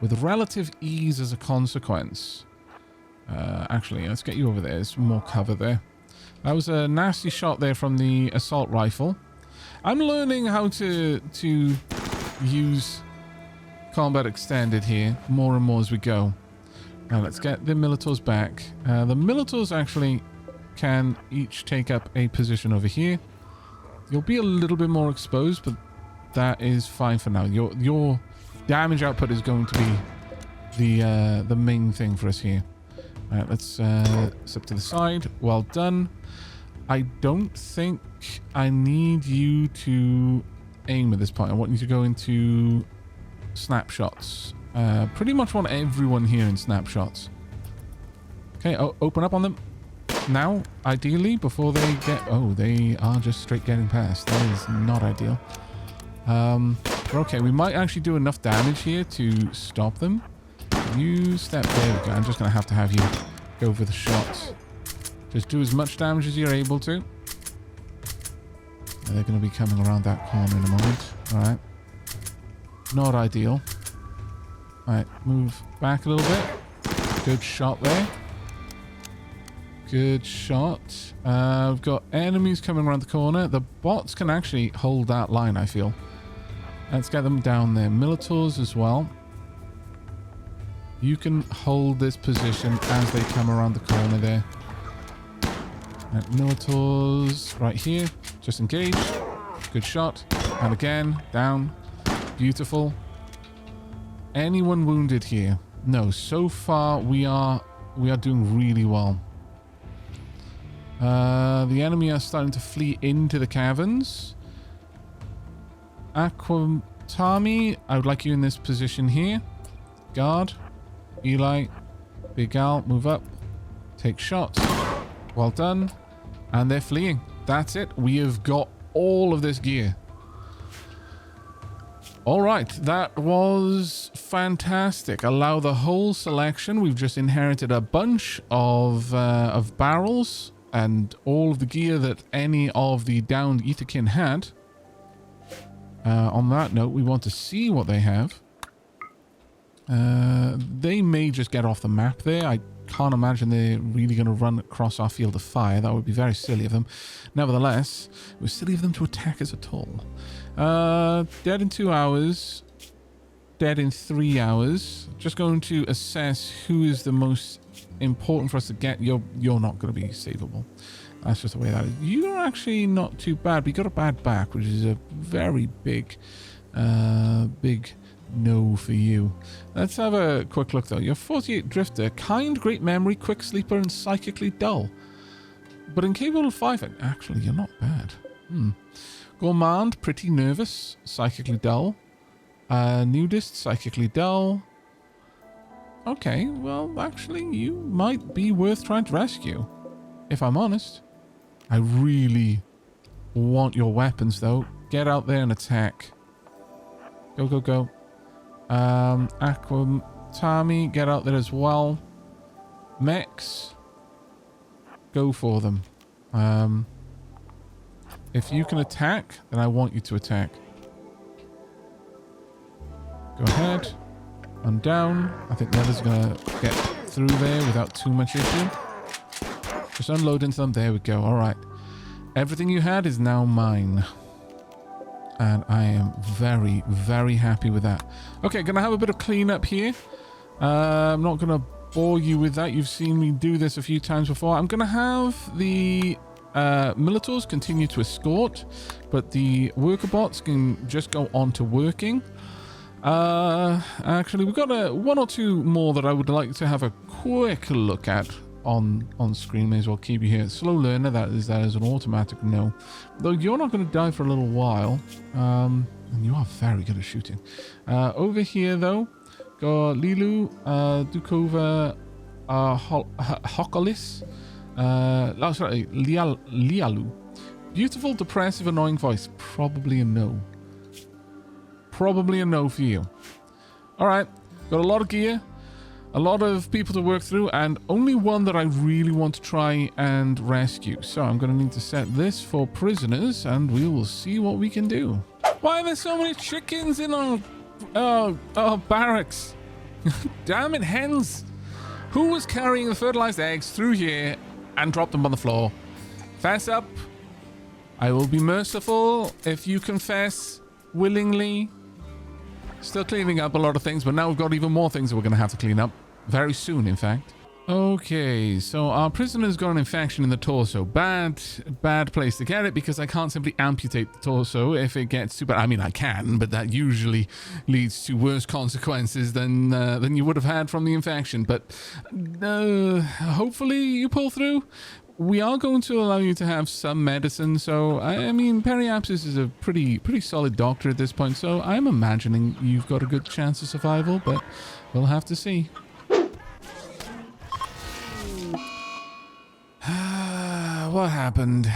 with relative ease as a consequence. Actually, let's get you over there. There's more cover there. That was a nasty shot there from the assault rifle. I'm learning how to use combat extended here more and more as we go. Now let's get the Militors back. The Militors actually can each take up a position over here. You'll be a little bit more exposed, but that is fine for now. Your damage output is going to be the main thing for us here. All right, let's step to the side. Well done. I don't think I need you to aim at this point. I want you to go into snapshots. Pretty much want everyone here in snapshots. Okay, open up on them. Now, ideally, before they get... Oh, they are just straight getting past. That is not ideal. But okay, we might actually do enough damage here to stop them. You step... There we go. I'm just going to have you go for the shots. Just do as much damage as you're able to. They're going to be coming around that corner in a moment. Alright. Not ideal. Alright, move back a little bit. Good shot there. Good shot. We've got enemies coming around the corner. The bots can actually hold that line, I feel. Let's get them down there. Militors as well. You can hold this position as they come around the corner there. Minotaurs right here. Just engage. Good shot. And again, down. Beautiful. Anyone wounded here? No, so far we are doing really well. The enemy are starting to flee into the caverns. Aquatami, I would like you in this position here. Guard. Eli. Big Al, move up. Take shots. Well done. And they're fleeing. That's it. We have got all of this gear. All right. That was fantastic. Allow the whole selection. We've just inherited a bunch of barrels and all of the gear that any of the downed Etherkin had. On that note, we want to see what they have. They may just get off the map there. I can't imagine they're really going to run across our field of fire. That would be very silly of them. Nevertheless, it was silly of them to attack us at all. Dead in 2 hours. Dead in 3 hours. Just going to assess who is the most important for us to get. You're not going to be savable. That's just the way that is. You're actually not too bad. We got a bad back, which is a very big no for you. Let's have a quick look though. You're 48 drifter, kind, great memory, quick sleeper, and psychically dull. But incapable of fighting. Actually, you're not bad. Gourmand, pretty nervous, psychically dull. Nudist, psychically dull. Okay, well, actually, you might be worth trying to rescue. If I'm honest. I really want your weapons though. Get out there and attack. Go, go, go. Aquatami, get out there as well. Mechs, go for them. If you can attack, then I want you to attack. Go ahead. And down. I think the others are going to get through there without too much issue. Just unload into them. There we go. All right. Everything you had is now mine. And I am very, very happy with that. Okay, gonna have a bit of cleanup here. I'm not gonna bore you with that. You've seen me do this a few times before. I'm gonna have the Militors continue to escort, but the worker bots can just go on to working. Actually, we've got one or two more that I would like to have a quick look at on screen. May as well keep you here. Slow learner, that is an automatic no. Though you're not going to die for a little while. And you are very good at shooting. Over here though, got Lilu, Dukova, Hokolis, sorry, Lialu. Beautiful, depressive, annoying voice. Probably a no. Probably a no for you. Alright, got a lot of gear. A lot of people to work through, and only one that I really want to try and rescue. So I'm going to need to set this for prisoners, and we will see what we can do. Why are there so many chickens in our barracks? Damn it, hens! Who was carrying the fertilized eggs through here and dropped them on the floor? Fess up. I will be merciful if you confess willingly. Still cleaning up a lot of things, but now we've got even more things that we're going to have to clean up. Very soon, in fact. Okay, so our prisoner's got an infection in the torso. Bad place to get it, because I can't simply amputate the torso if it gets too bad. I mean, I can, but that usually leads to worse consequences than you would have had from the infection. But hopefully you pull through. We are going to allow you to have some medicine, so I mean, Periapsis is a pretty solid doctor at this point, so I'm imagining you've got a good chance of survival, but we'll have to see. What happened?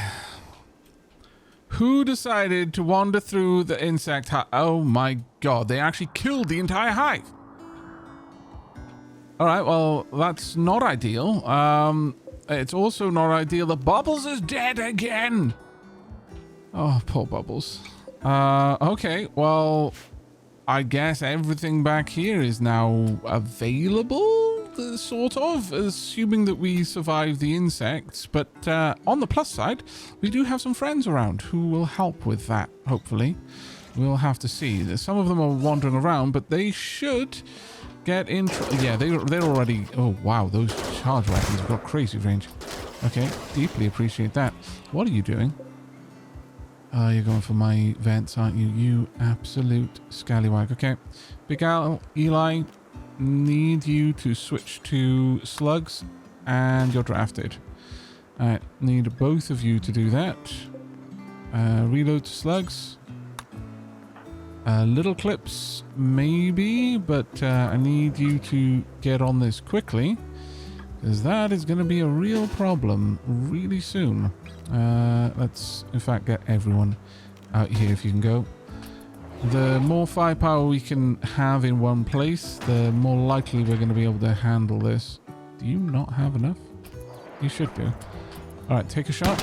Who decided to wander through the insect hive? Oh my god, they actually killed the entire hive! Alright, well, that's not ideal. It's also not ideal that Bubbles is dead again! Oh, poor Bubbles. Okay, well, I guess everything back here is now available? Sort of, assuming that we survive the insects. But on the plus side, we do have some friends around who will help with that, hopefully. We'll have to see. Some of them are wandering around, but they should Get in. Yeah, they're already... Oh, wow. Those charge weapons have got crazy range. Okay, deeply appreciate that. What are you doing? You're going for my vents, aren't you? You absolute scallywag. Okay. Big Al, Eli, need you to switch to slugs, and you're drafted. Alright, need both of you to do that. Reload to slugs. Little clips, maybe, but I need you to get on this quickly, because that is going to be a real problem really soon. Let's, in fact, get everyone out here if you can go. The more firepower we can have in one place, the more likely we're going to be able to handle this. Do you not have enough? You should do. Alright, take a shot.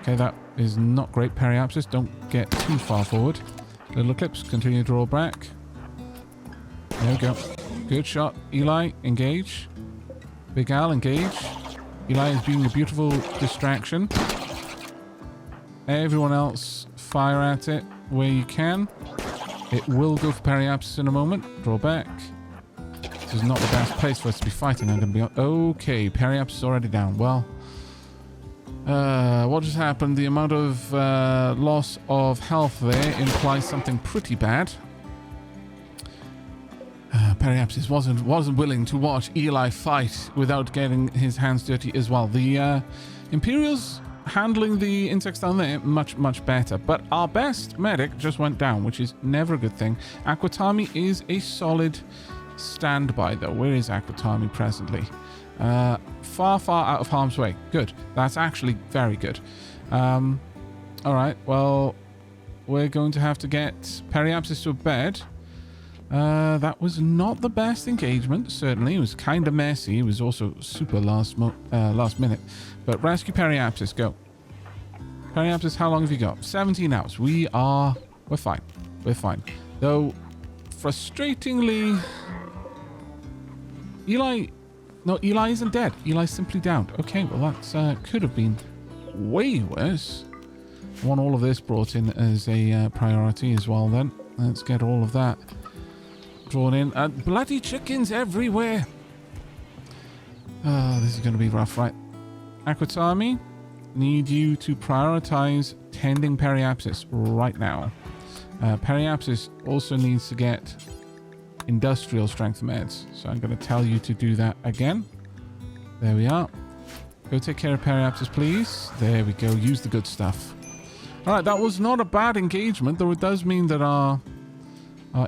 Okay, that is not great. Periapsis, don't get too far forward. Little eclipse, continue to draw back. There we go. Good shot. Eli, engage. Big Al, engage. Eli is being a beautiful distraction. Everyone else, fire at it where you can. It will go for periapsis in a moment. Draw back. This is not the best place for us to be fighting. I'm going to be... Okay, periapsis is already down. Well... what just happened? The amount of loss of health there implies something pretty bad. Periapsis wasn't willing to watch Eli fight without getting his hands dirty as well. The Imperials handling the insects down there much better, but our best medic just went down, which is never a good thing. Aquatami is a solid standby though. Where is Aquatami presently? Far out of harm's way. Good. That's actually very good. Alright, well, we're going to have to get Periapsis to a bed. That was not the best engagement, certainly. It was kind of messy. It was also super last minute. But rescue Periapsis, go. Periapsis, how long have you got? 17 hours. We're fine. We're fine. Though, frustratingly... No, Eli isn't dead. Eli's simply downed. Okay, well that could have been way worse. I want all of this brought in as a priority as well then. Let's get all of that drawn in. Bloody chickens everywhere. This is going to be rough, right? Aquatami, need you to prioritize tending Periapsis right now. Periapsis also needs to get industrial strength meds, so I'm going to tell you to do that again. There we are. Go take care of Periapsis, please. There we go. Use the good stuff. Alright, that was not a bad engagement, though it does mean that our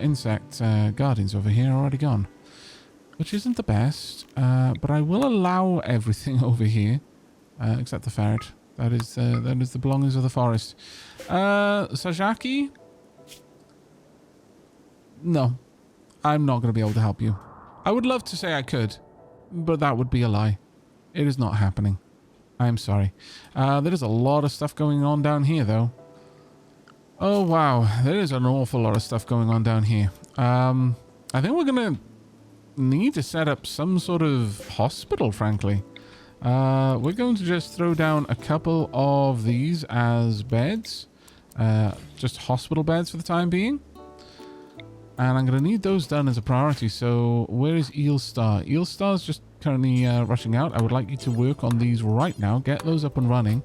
insect guardians over here are already gone, which isn't the best, but I will allow everything over here, except the ferret. That is the belongings of the forest. Sajaki? No. I'm not going to be able to help you. I would love to say I could, but that would be a lie. It is not happening. I'm sorry. There is a lot of stuff going on down here, though. Oh, wow. There is an awful lot of stuff going on down here. I think we're going to need to set up some sort of hospital, frankly. We're going to just throw down a couple of these as beds. Just hospital beds for the time being. And I'm going to need those done as a priority. So where is Eelstar? Eelstar's just currently rushing out. I would like you to work on these right now. Get those up and running.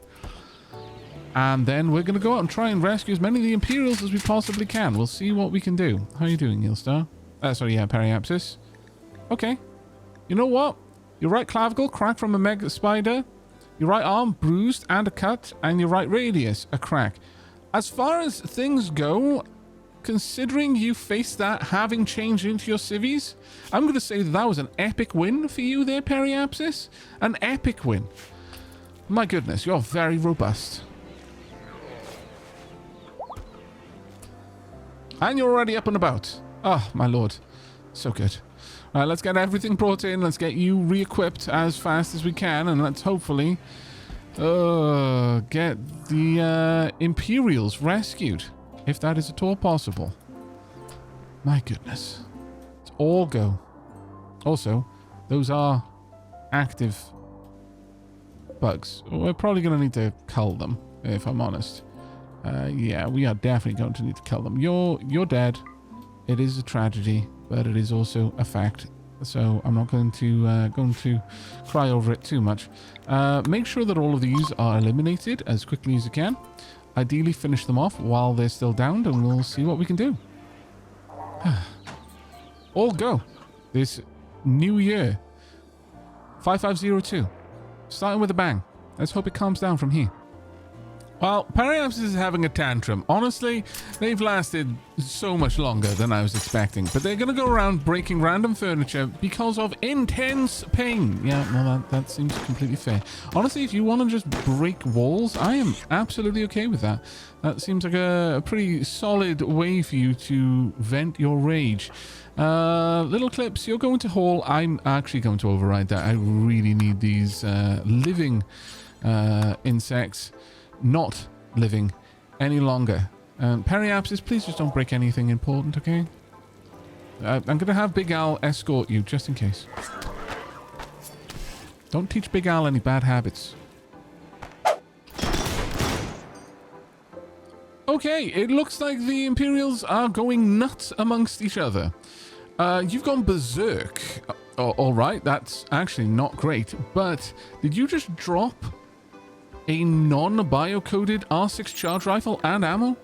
And then we're going to go out and try and rescue as many of the Imperials as we possibly can. We'll see what we can do. How are you doing, Eelstar? Sorry, yeah, Periapsis. Okay. You know what? Your right clavicle cracked from a mega spider. Your right arm bruised and a cut. And your right radius a crack. As far as things go... Considering you faced that having changed into your civvies, I'm going to say that was an epic win for you there, Periapsis. An epic win. My goodness, you're very robust. And you're already up and about. Oh, my lord. So good. All right, let's get everything brought in. Let's get you re-equipped as fast as we can. And let's hopefully get the Imperials rescued. If that is at all possible. My goodness. Let's all go. Also, those are active bugs. We're probably going to need to cull them, if I'm honest. Yeah, we are definitely going to need to kill them. You're dead. It is a tragedy. but it is also a fact. So I'm not going to cry over it too much. Make sure that all of these are eliminated as quickly as you can. Ideally, finish them off while they're still downed, and we'll see what we can do. All go. This new year. 5502. Starting with a bang. Let's hope it calms down from here. Well, Periapsis is having a tantrum. Honestly, they've lasted so much longer than I was expecting. But they're going to go around breaking random furniture because of intense pain. Yeah, well, that seems completely fair. Honestly, if you want to just break walls, I am absolutely okay with that. That seems like a pretty solid way for you to vent your rage. Little clips, you're going to haul. I'm actually going to override that. I really need these living insects not living any longer. Periapsis, please just don't break anything important, okay? I'm going to have Big Al escort you, just in case. Don't teach Big Al any bad habits. Okay, it looks like the Imperials are going nuts amongst each other. You've gone berserk. All right, that's actually not great. But did you just drop a non-biocoded R6 charge rifle and ammo?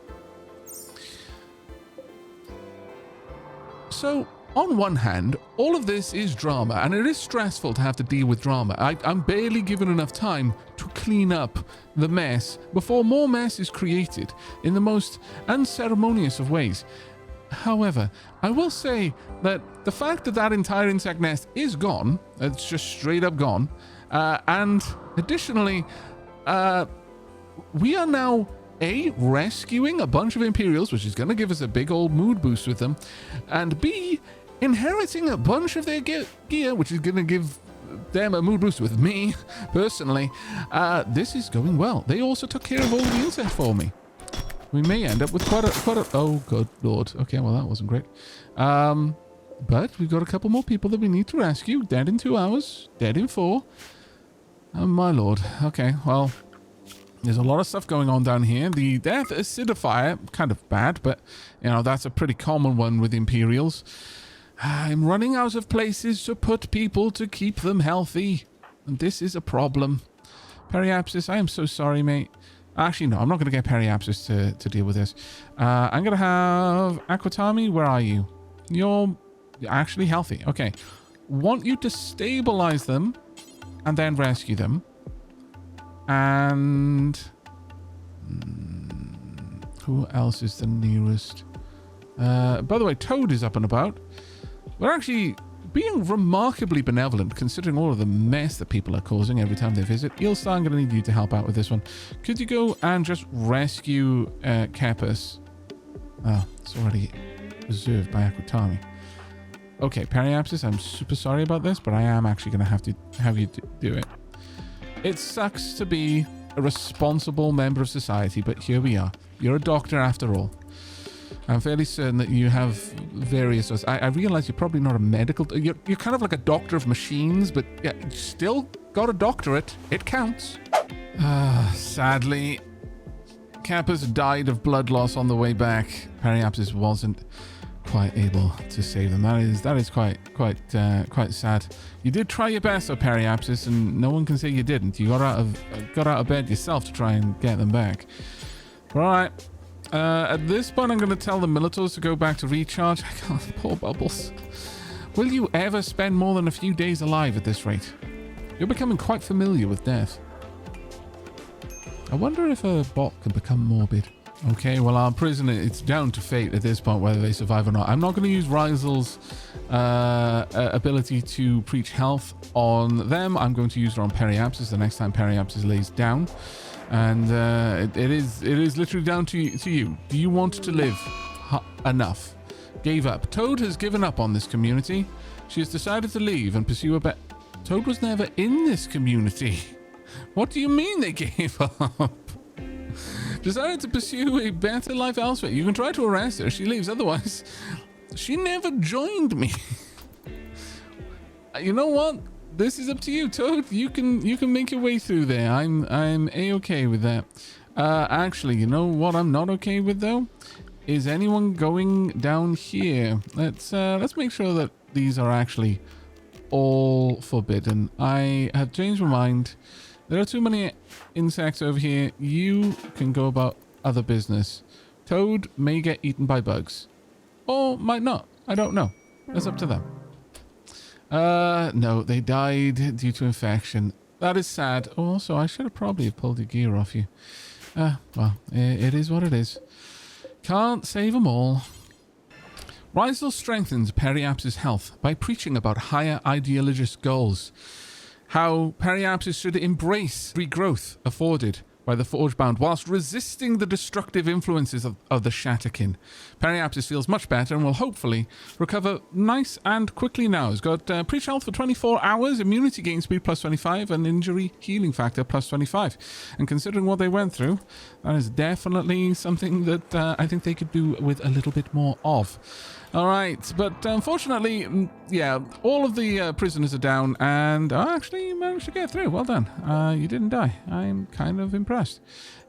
So, on one hand, all of this is drama, and it is stressful to have to deal with drama. I'm barely given enough time to clean up the mess before more mess is created in the most unceremonious of ways. However, I will say that the fact that that entire insect nest is gone, it's just straight up gone, and additionally, we are now A, rescuing a bunch of Imperials, which is going to give us a big old mood boost with them, and B, inheriting a bunch of their gear, which is going to give them a mood boost with me, personally. This is going well. They also took care of all the insects for me. We may end up with quite a oh, good lord. Okay, well, that wasn't great. But we've got a couple more people that we need to rescue. Dead in 2 hours, dead in 4. Oh, my lord. Okay, well, there's a lot of stuff going on down here. The death acidifier, kind of bad, but, you know, that's a pretty common one with Imperials. I'm running out of places to put people to keep them healthy. And this is a problem. Periapsis, I am so sorry, mate. Actually, no, I'm not going to get Periapsis to deal with this. I'm going to have Aquatami. Where are you? You're actually healthy. Okay. Want you to stabilize them and then rescue them. And who else is the nearest? By the way, Toad is up and about. We're actually being remarkably benevolent considering all of the mess that people are causing every time they visit. Eelstar, I'm going to need you to help out with this one. Could you go and just rescue Kepis? Oh, it's already reserved by Aquatami. Okay, Periapsis, I'm super sorry about this, but I am actually going to have you do it. It sucks to be a responsible member of society, but here we are. You're a doctor after all. I'm fairly certain that you have various... I realize you're probably not a medical... You're kind of like a doctor of machines, but yeah, you still got a doctorate. It counts. Sadly, Kappa's died of blood loss on the way back. Periapsis wasn't quite able to save them. That is quite sad. You did try your best, though, Periapsis, and no one can say you didn't. You got out of bed yourself to try and get them back. All right. At this point, I'm going to tell the Militors to go back to recharge. I can't. Poor Bubbles. Will you ever spend more than a few days alive at this rate? You're becoming quite familiar with death. I wonder if a bot can become morbid. Okay, well, our prisoner, it's down to fate at this point whether they survive or not. I'm not going to use Reisel's ability to preach health on them. I'm going to use her on Periapsis the next time Periapsis lays down. And it is literally down to you. Do you want to live? Enough. Gave up. Toad has given up on this community. She has decided to leave and pursue a better... Toad was never in this community. What do you mean they gave up? Decided to pursue a better life elsewhere. You can try to arrest her. She leaves. Otherwise, she never joined me. You know what? This is up to you, Toad. You can make your way through there. I'm A-okay with that. Actually, you know what I'm not okay with, though? is anyone going down here? Let's make sure that these are actually all forbidden. I have changed my mind. There are too many insects over here. You can go about other business. Toad may get eaten by bugs. Or might not. I don't know. That's up to them. No, they died due to infection. That is sad. Also, I should have probably pulled your gear off you. Well, it is what it is. Can't save them all. Rysel strengthens Periaps's health by preaching about higher ideologist goals. How Periapsis should embrace regrowth afforded by the Forgebound whilst resisting the destructive influences of the Shatterkin. Periapsis feels much better and will hopefully recover nice and quickly now. He's got preach health for 24 hours, immunity gain speed plus 25, and injury healing factor plus 25. And considering what they went through, that is definitely something that I think they could do with a little bit more of. All right, but unfortunately, yeah, all of the prisoners are down, and actually you managed to get through. Well done. You didn't die. I'm kind of impressed.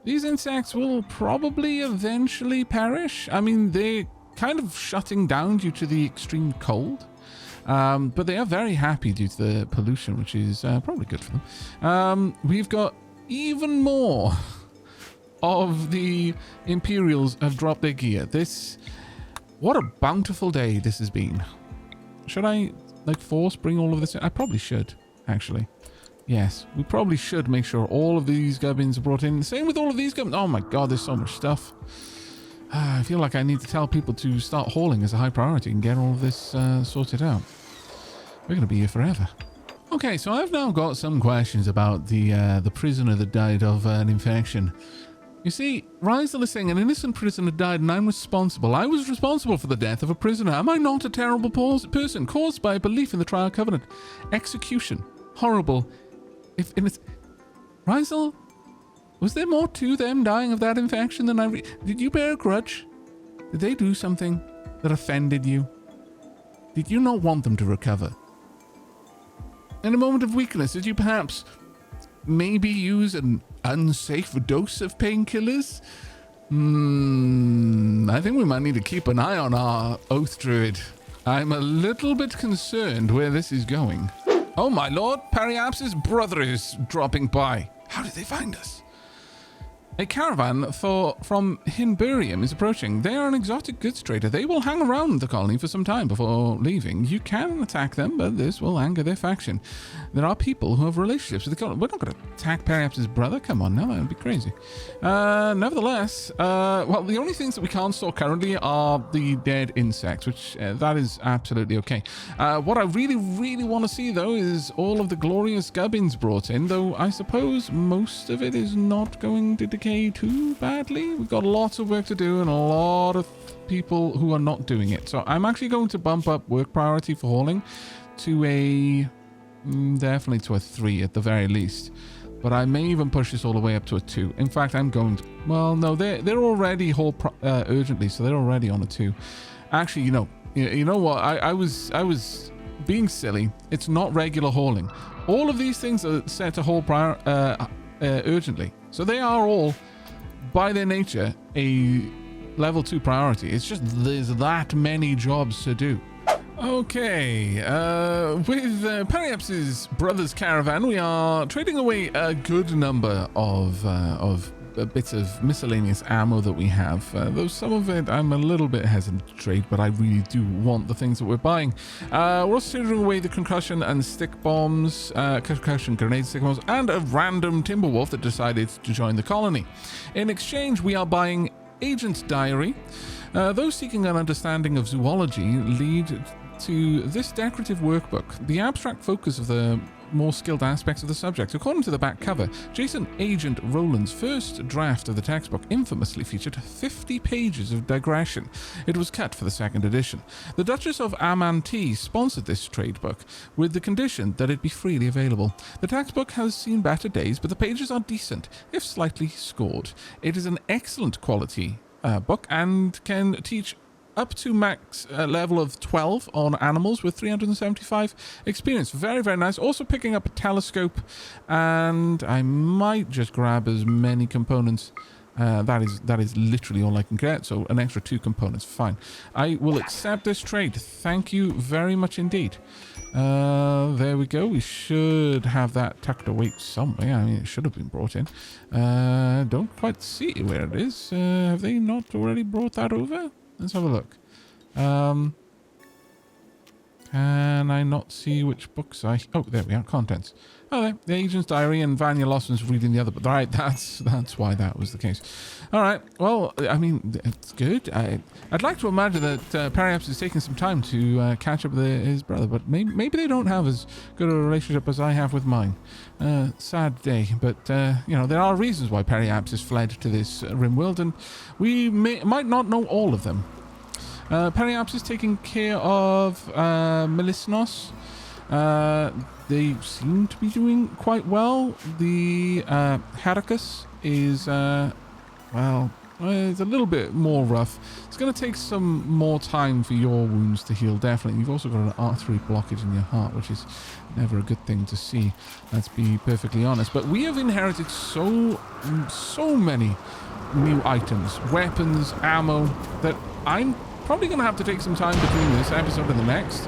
These insects will probably eventually perish. I mean, they're kind of shutting down due to the extreme cold, but they are very happy due to the pollution, which is probably good for them. We've got even more of the Imperials have dropped their gear. What a bountiful day this has been. Should I, like, force bring all of this in? I probably should, actually. Yes, we probably should make sure all of these gubbins are brought in. Same with all of these gubbins. Oh my god, there's so much stuff. I feel like I need to tell people to start hauling as a high priority and get all of this sorted out. We're going to be here forever. Okay, so I've now got some questions about the prisoner that died of an infection. You see, Rysel is saying an innocent prisoner died and I'm responsible. I was responsible for the death of a prisoner. Am I not a terrible person caused by a belief in the Trial Covenant? Execution. Horrible. Rysel, was there more to them dying of that infection than did you bear a grudge? Did they do something that offended you? Did you not want them to recover? In a moment of weakness, did you perhaps maybe use an unsafe dose of painkillers? I think we might need to keep an eye on our oath druid. I'm a little bit concerned where this is going. Oh my lord, Periaps's brother is dropping by. How did they find us? A caravan from Hinburium is approaching. They are an exotic goods trader. They will hang around the colony for some time before leaving. You can attack them, but this will anger their faction. There are people who have relationships with the colony. We're not going to attack Periaps's brother. Come on, now that would be crazy. Nevertheless, well, the only things that we can't store currently are the dead insects, which that is absolutely okay. What I really, really want to see, though, is all of the glorious gubbins brought in, though I suppose most of it is not going to decay too badly. We've got lots of work to do and a lot of people who are not doing it. So I'm actually going to bump up work priority for hauling to definitely to a 3 at the very least. But I may even push this all the way up to a 2. In fact, I'm going to, well, no, they're already haul urgently, so they're already on a 2. Actually, you know what? I was being silly. It's not regular hauling. All of these things are set to haul urgently. So they are all, by their nature, a level 2 priority. It's just there's that many jobs to do. Okay, with Periaps's brother's caravan, we are trading away a good number of bits of miscellaneous ammo that we have. Though some of it I'm a little bit hesitant to trade, but I really do want the things that we're buying. We're also trading away the concussion and stick bombs, concussion grenades, stick bombs, and a random timber wolf that decided to join the colony. In exchange, we are buying Agent Diary. Those seeking an understanding of zoology lead to this decorative workbook. The abstract focus of the more skilled aspects of the subject. According to the back cover, Jason Agent Rowland's first draft of the textbook infamously featured 50 pages of digression. It was cut for the second edition. The Duchess of Amantee sponsored this trade book with the condition that it be freely available. The textbook has seen better days, but the pages are decent, if slightly scored. It is an excellent quality book and can teach up to max level of 12 on animals with 375 experience. Very, very nice. Also picking up a telescope, and I might just grab as many components That is literally all I can get. So an extra 2 components, fine. I will accept this trade. Thank you very much indeed. There we go. We should have that tucked away somewhere. I mean, it should have been brought in. Don't quite see where it is. Have they not already brought that over? Let's have a look. Can I not see which books I... Oh, there we are. Contents. Oh, there. The Agent's Diary and Vanya Lawson's reading the other book. Right, that's why that was the case. All right. Well, I mean, it's good. I'd like to imagine that Periaps is taking some time to catch up with his brother, but maybe they don't have as good a relationship as I have with mine. Sad day, but, you know, there are reasons why Periaps has fled to this Rimworld, and we might not know all of them. Periaps is taking care of Melisnos. They seem to be doing quite well. The Heracus is, well, it's a little bit more rough. It's going to take some more time for your wounds to heal, definitely. You've also got an artery blockage in your heart, which is never a good thing to see. Let's be perfectly honest. But we have inherited so many new items, weapons, ammo, that I'm probably going to have to take some time between this episode and the next.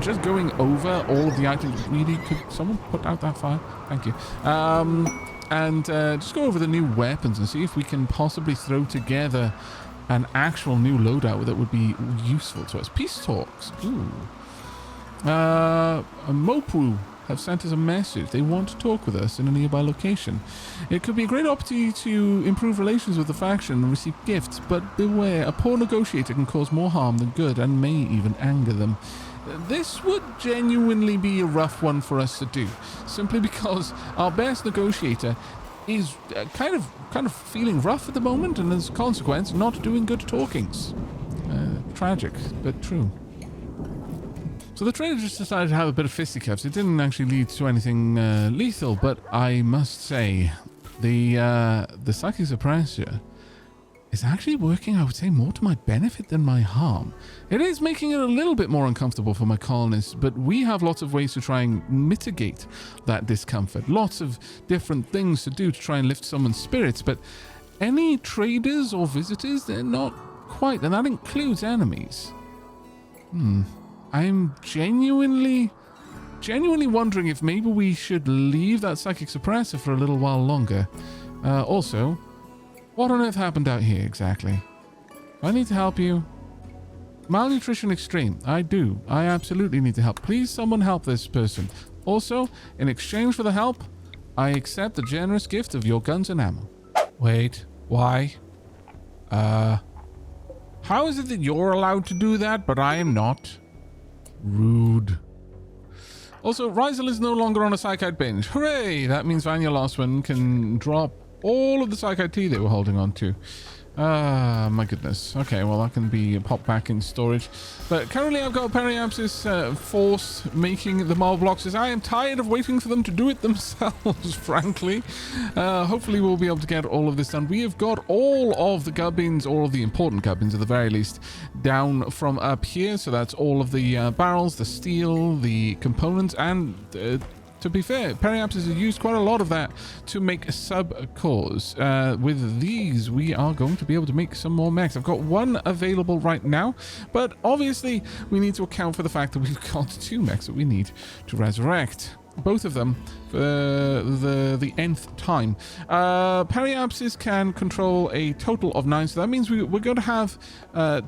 Just going over all of the items we need. Could someone put out that fire? Thank you. And just go over the new weapons and see if we can possibly throw together an actual new loadout that would be useful to us. Peace talks. Ooh. Mopu have sent us a message. They want to talk with us in a nearby location. It could be a great opportunity to improve relations with the faction and receive gifts, but beware, a poor negotiator can cause more harm than good and may even anger them. This would genuinely be a rough one for us to do, simply because our best negotiator is kind of feeling rough at the moment, and as a consequence, not doing good talkings. Tragic, but true. So the trader just decided to have a bit of fisticuffs. It didn't actually lead to anything lethal, but I must say, the psychic suppressor is actually working, I would say, more to my benefit than my harm. It is making it a little bit more uncomfortable for my colonists, but we have lots of ways to try and mitigate that discomfort. Lots of different things to do to try and lift someone's spirits, but any traders or visitors, they're not quite, and that includes enemies. I'm genuinely wondering if maybe we should leave that psychic suppressor for a little while longer. Also, what on earth happened out here exactly? Do I need to help you? Malnutrition extreme. I do. I absolutely need to help. Please, someone help this person. Also, in exchange for the help, I accept the generous gift of your guns and ammo. Wait, why? How is it that you're allowed to do that, but I am not? Rude. Also, Rizel is no longer on a Psychite binge. Hooray! That means Vanya Lostman can drop all of the Psychite tea they were holding on to. Ah, my goodness. Okay, well, that can be popped back in storage. But currently I've got Periapsis force making the marble blocks. I am tired of waiting for them to do it themselves, frankly. Hopefully we'll be able to get all of this done. We have got all of the gubbins, all of the important gubbins at the very least, down from up here. So that's all of the barrels, the steel, the components, and... to be fair, Periapsis has used quite a lot of that to make sub-cores. With these, we are going to be able to make some more mechs. I've got one available right now, but obviously we need to account for the fact that we've got 2 mechs that we need to resurrect. Both of them for the nth time. Periapsis can control a total of 9, so that means we're going to have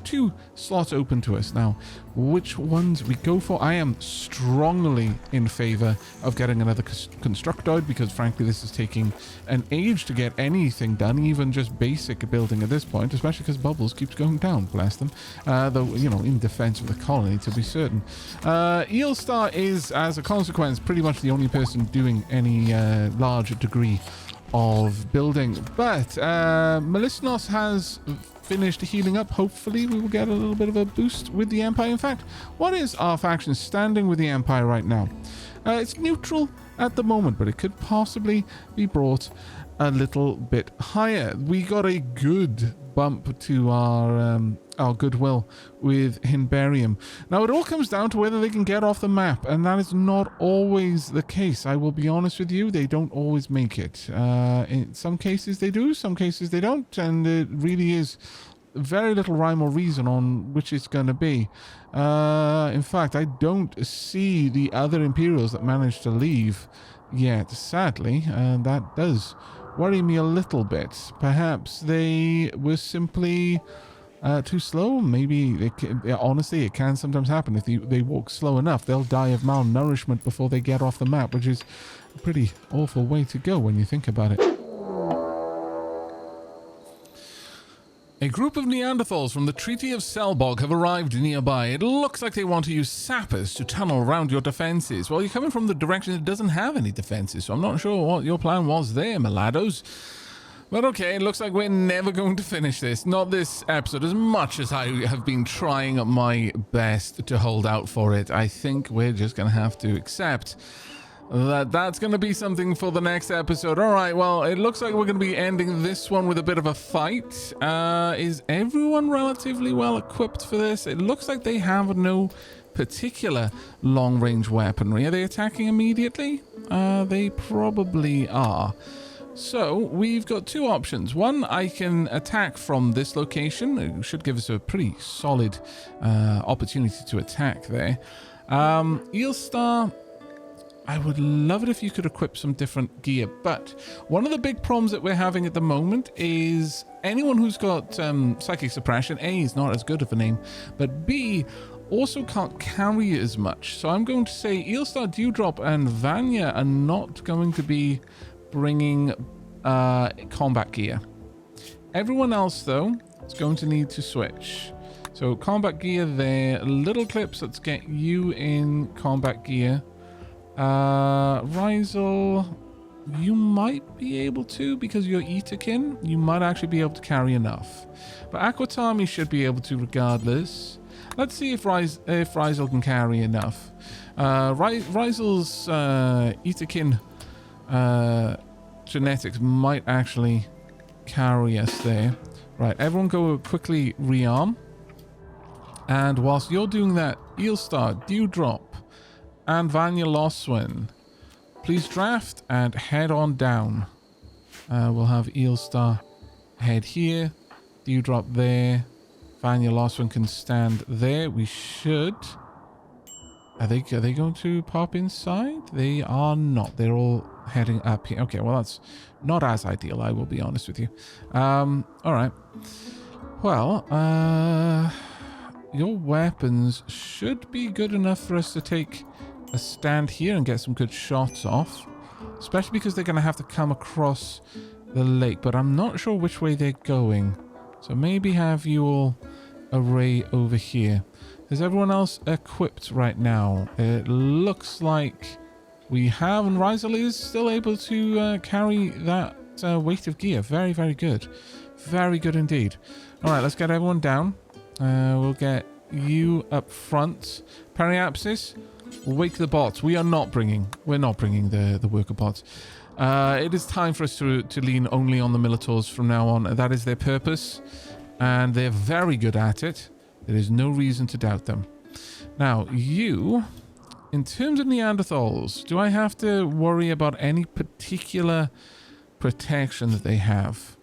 2 slots open to us. Now, which ones we go for? I am strongly in favor of getting another constructoid, because frankly this is taking an age to get anything done, even just basic building at this point, especially because Bubbles keeps going down, bless them. Though, you know, in defense of the colony, to be certain. Eelstar is, as a consequence, pretty much the only person doing any large degree of building, but Melisnos has finished healing up. Hopefully we will get a little bit of a boost with the Empire. In fact, what is our faction standing with the Empire right now? It's neutral at the moment, but it could possibly be brought a little bit higher. We got a good bump to our goodwill with Hinbarium. Now, it all comes down to whether they can get off the map, and that is not always the case. I will be honest with you, they don't always make it. In some cases they do, some cases they don't, and it really is very little rhyme or reason on which it's going to be. In fact, I don't see the other Imperials that managed to leave yet, sadly, and that does worry me a little bit. Perhaps they were simply too slow. Maybe honestly, it can sometimes happen. If they walk slow enough, they'll die of malnourishment before they get off the map, which is a pretty awful way to go when you think about it. A group of Neanderthals from the Treaty of Selbog have arrived nearby. It looks like they want to use sappers to tunnel around your defenses. Well, you're coming from the direction that doesn't have any defenses, so I'm not sure what your plan was there, Malados. But okay, it looks like we're never going to finish this. Not this episode, as much as I have been trying my best to hold out for it. I think we're just going to have to accept that's going to be something for the next episode. All right, well, it looks like we're going to be ending this one with a bit of a fight. Is everyone relatively well equipped for this? It looks like they have no particular long-range weaponry. Are they attacking immediately? They probably are. So we've got two options. One, I can attack from this location. It should give us a pretty solid opportunity to attack there. Eelstar, I would love it if you could equip some different gear, but one of the big problems that we're having at the moment is anyone who's got psychic suppression, A, is not as good of a name, but B, also can't carry as much. So I'm going to say Eelstar, Dewdrop, and Vanya are not going to be bringing combat gear. Everyone else, though, is going to need to switch. So combat gear there, little clips, let's get you in combat gear. Rizel, you might be able to, because you're Etakin, you might actually be able to carry enough. But Aquatami should be able to regardless. Let's see if Rizel can carry enough. Rizel's Etakin genetics might actually carry us there. Right, everyone go quickly rearm. And whilst you're doing that, Eelstar, Dewdrop, and Vanya Loswin, please draft and head on down. We'll have Eelstar head here, Dewdrop there, Vanya Loswin can stand there. We should. Are they going to pop inside? They are not. They're all heading up here. Okay, well that's not as ideal, I will be honest with you. All right. Well, your weapons should be good enough for us to take a stand here and get some good shots off, especially because they're going to have to come across the lake, but I'm not sure which way they're going, so maybe have you all array over here. Is everyone else equipped right now? It looks like we have, and Rizel is still able to carry that weight of gear. Very, very good. Very good indeed. All right, let's get everyone down. We'll get you up front. Periapsis, wake the bots. We're not bringing the worker bots. It is time for us to lean only on the Militors from now on. That is their purpose, and they're very good at it. There is no reason to doubt them. Now, you, in terms of Neanderthals, do I have to worry about any particular protection that they have?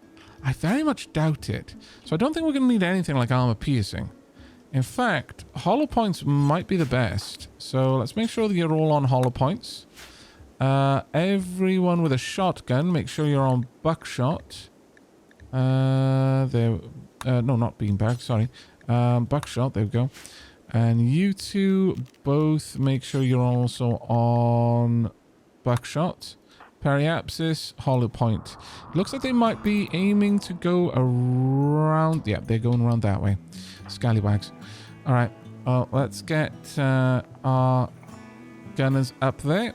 I very much doubt it. So I don't think we're going to need anything like armor piercing. In fact, hollow points might be the best. So let's make sure that you're all on hollow points. Everyone with a shotgun, make sure you're on buckshot. No, not beanbag, sorry. Buckshot, there we go. And you two both make sure you're also on buckshot. Periapsis, hollow point. Looks like they might be aiming to go around. Yeah, they're going around that way. Scallywags. All right. Let's get our gunners up there.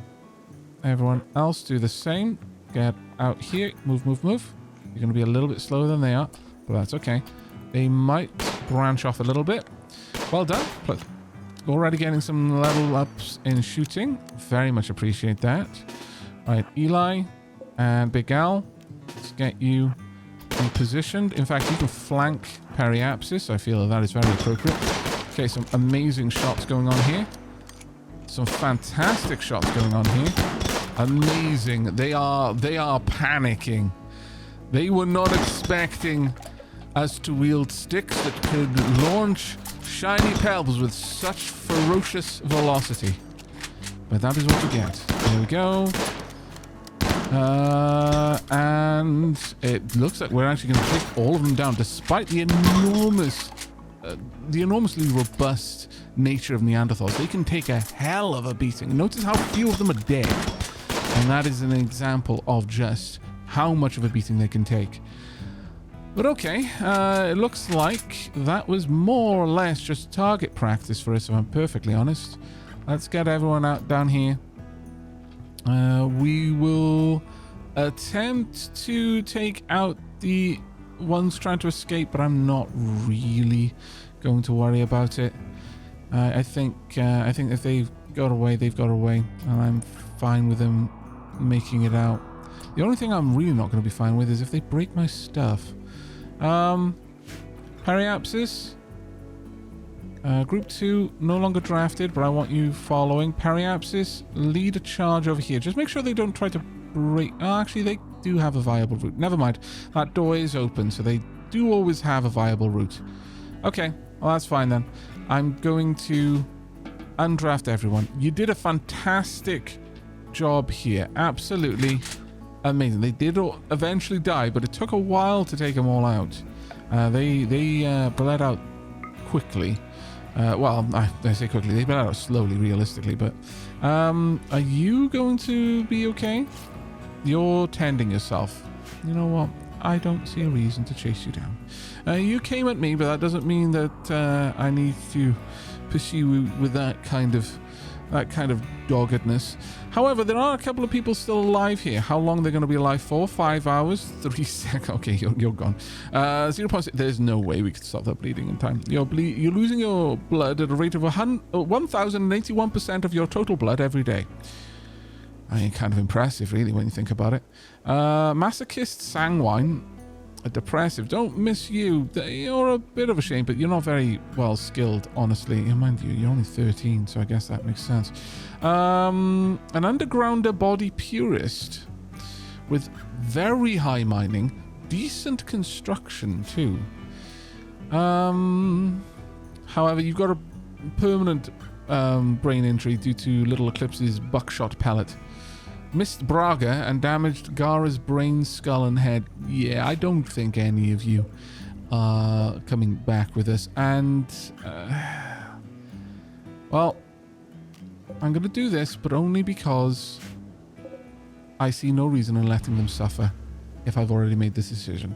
Everyone else do the same. Get out here. Move, move, move. You're going to be a little bit slower than they are, but that's okay. They might branch off a little bit. Well done. already getting some level ups in shooting. Very much appreciate that. Right, Eli and Big Al, let's get you positioned. In fact, you can flank Periapsis. I feel that is very appropriate. Okay, some amazing shots going on here. Some fantastic shots going on here. Amazing. They are panicking. They were not expecting us to wield sticks that could launch shiny pebbles with such ferocious velocity. But that is what you get. There we go. And it looks like we're actually going to take all of them down, despite the enormously robust nature of Neanderthals. They can take a hell of a beating. Notice how few of them are dead. And that is an example of just how much of a beating they can take. But okay, it looks like that was more or less just target practice for us, if I'm perfectly honest. Let's get everyone out down here. We will attempt to take out the ones trying to escape, but I'm not really going to worry about it. I think if they've got away, they've got away, and I'm fine with them making it out. The only thing I'm really not going to be fine with is if they break my stuff. Periapsis. Group 2, no longer drafted, but I want you following. Periapsis, lead a charge over here. Just make sure they don't try to break... Oh, actually, they do have a viable route. Never mind. That door is open, so they do always have a viable route. Okay, well, that's fine then. I'm going to undraft everyone. You did a fantastic job here. Absolutely amazing. They did eventually die, but it took a while to take them all out. They bled out quickly. Well, I say quickly. They bled out slowly, realistically. But are you going to be okay? You're tending yourself. You know what? I don't see a reason to chase you down. You came at me, but that doesn't mean that I need to pursue you with that kind of doggedness. However, there are a couple of people still alive here. How long they're going to be alive for? 5 hours? 3 seconds? Okay, you're gone. 0.6. There's no way we could stop that bleeding in time. You're losing your blood at a rate of 1,081% of your total blood every day. I mean, kind of impressive, really, when you think about it. Masochist sanguine. Depressive. Don't miss you. You're a bit of a shame, but you're not very well skilled, honestly. Mind you, you're only 13, so I guess that makes sense. An undergrounder body purist with very high mining, decent construction too. However, you've got a permanent brain injury due to Little Eclipse's buckshot pellet. Missed Braga and damaged Gara's brain, skull, and head. Yeah, I don't think any of you are coming back with us. And, well, I'm going to do this, but only because I see no reason in letting them suffer if I've already made this decision.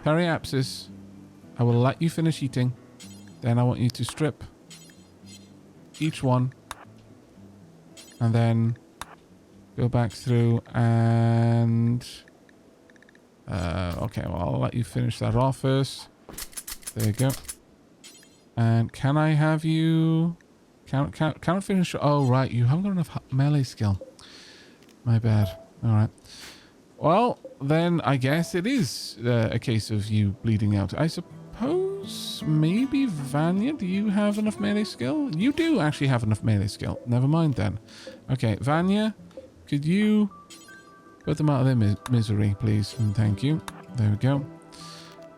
Periapsis, I will let you finish eating. Then I want you to strip each one. And then... go back through and... okay, well, I'll let you finish that off first. There you go. And can I have you... Can I finish... Oh, right, you haven't got enough melee skill. My bad. Alright. Well, then I guess it is a case of you bleeding out. I suppose maybe Vanya, do you have enough melee skill? You do actually have enough melee skill. Never mind then. Okay, Vanya... could you put them out of their misery, please? And thank you. There we go.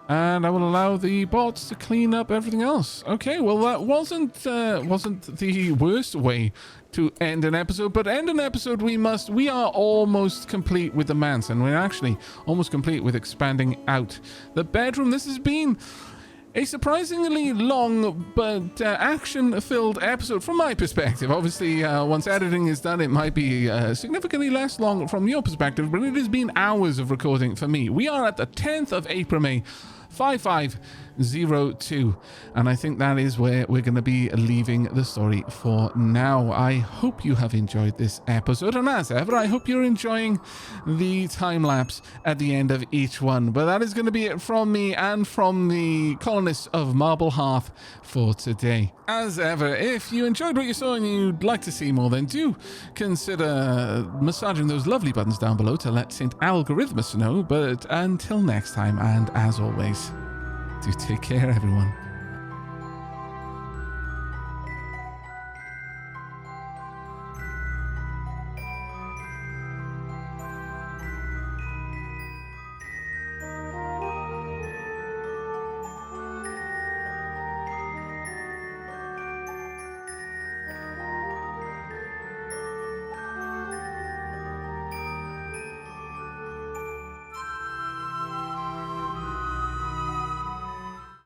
And I will allow the bots to clean up everything else. Okay, well, that wasn't the worst way to end an episode, but end an episode we must. We are almost complete with the manse, and we're actually almost complete with expanding out the bedroom. This has been a surprisingly long but action-filled episode from my perspective. Obviously, once editing is done, it might be significantly less long from your perspective, but it has been hours of recording for me. We are at the 10th of April, May. 5502. And I think that is where we're going to be leaving the story for now. I hope you have enjoyed this episode, and as ever, I hope you're enjoying the time lapse at the end of each one. But that is going to be it from me and from the colonists of Marble Hearth for today. As ever, if you enjoyed what you saw and you'd like to see more, then do consider massaging those lovely buttons down below to let St. Algorithmus know. But until next time, and as always, do take care, everyone.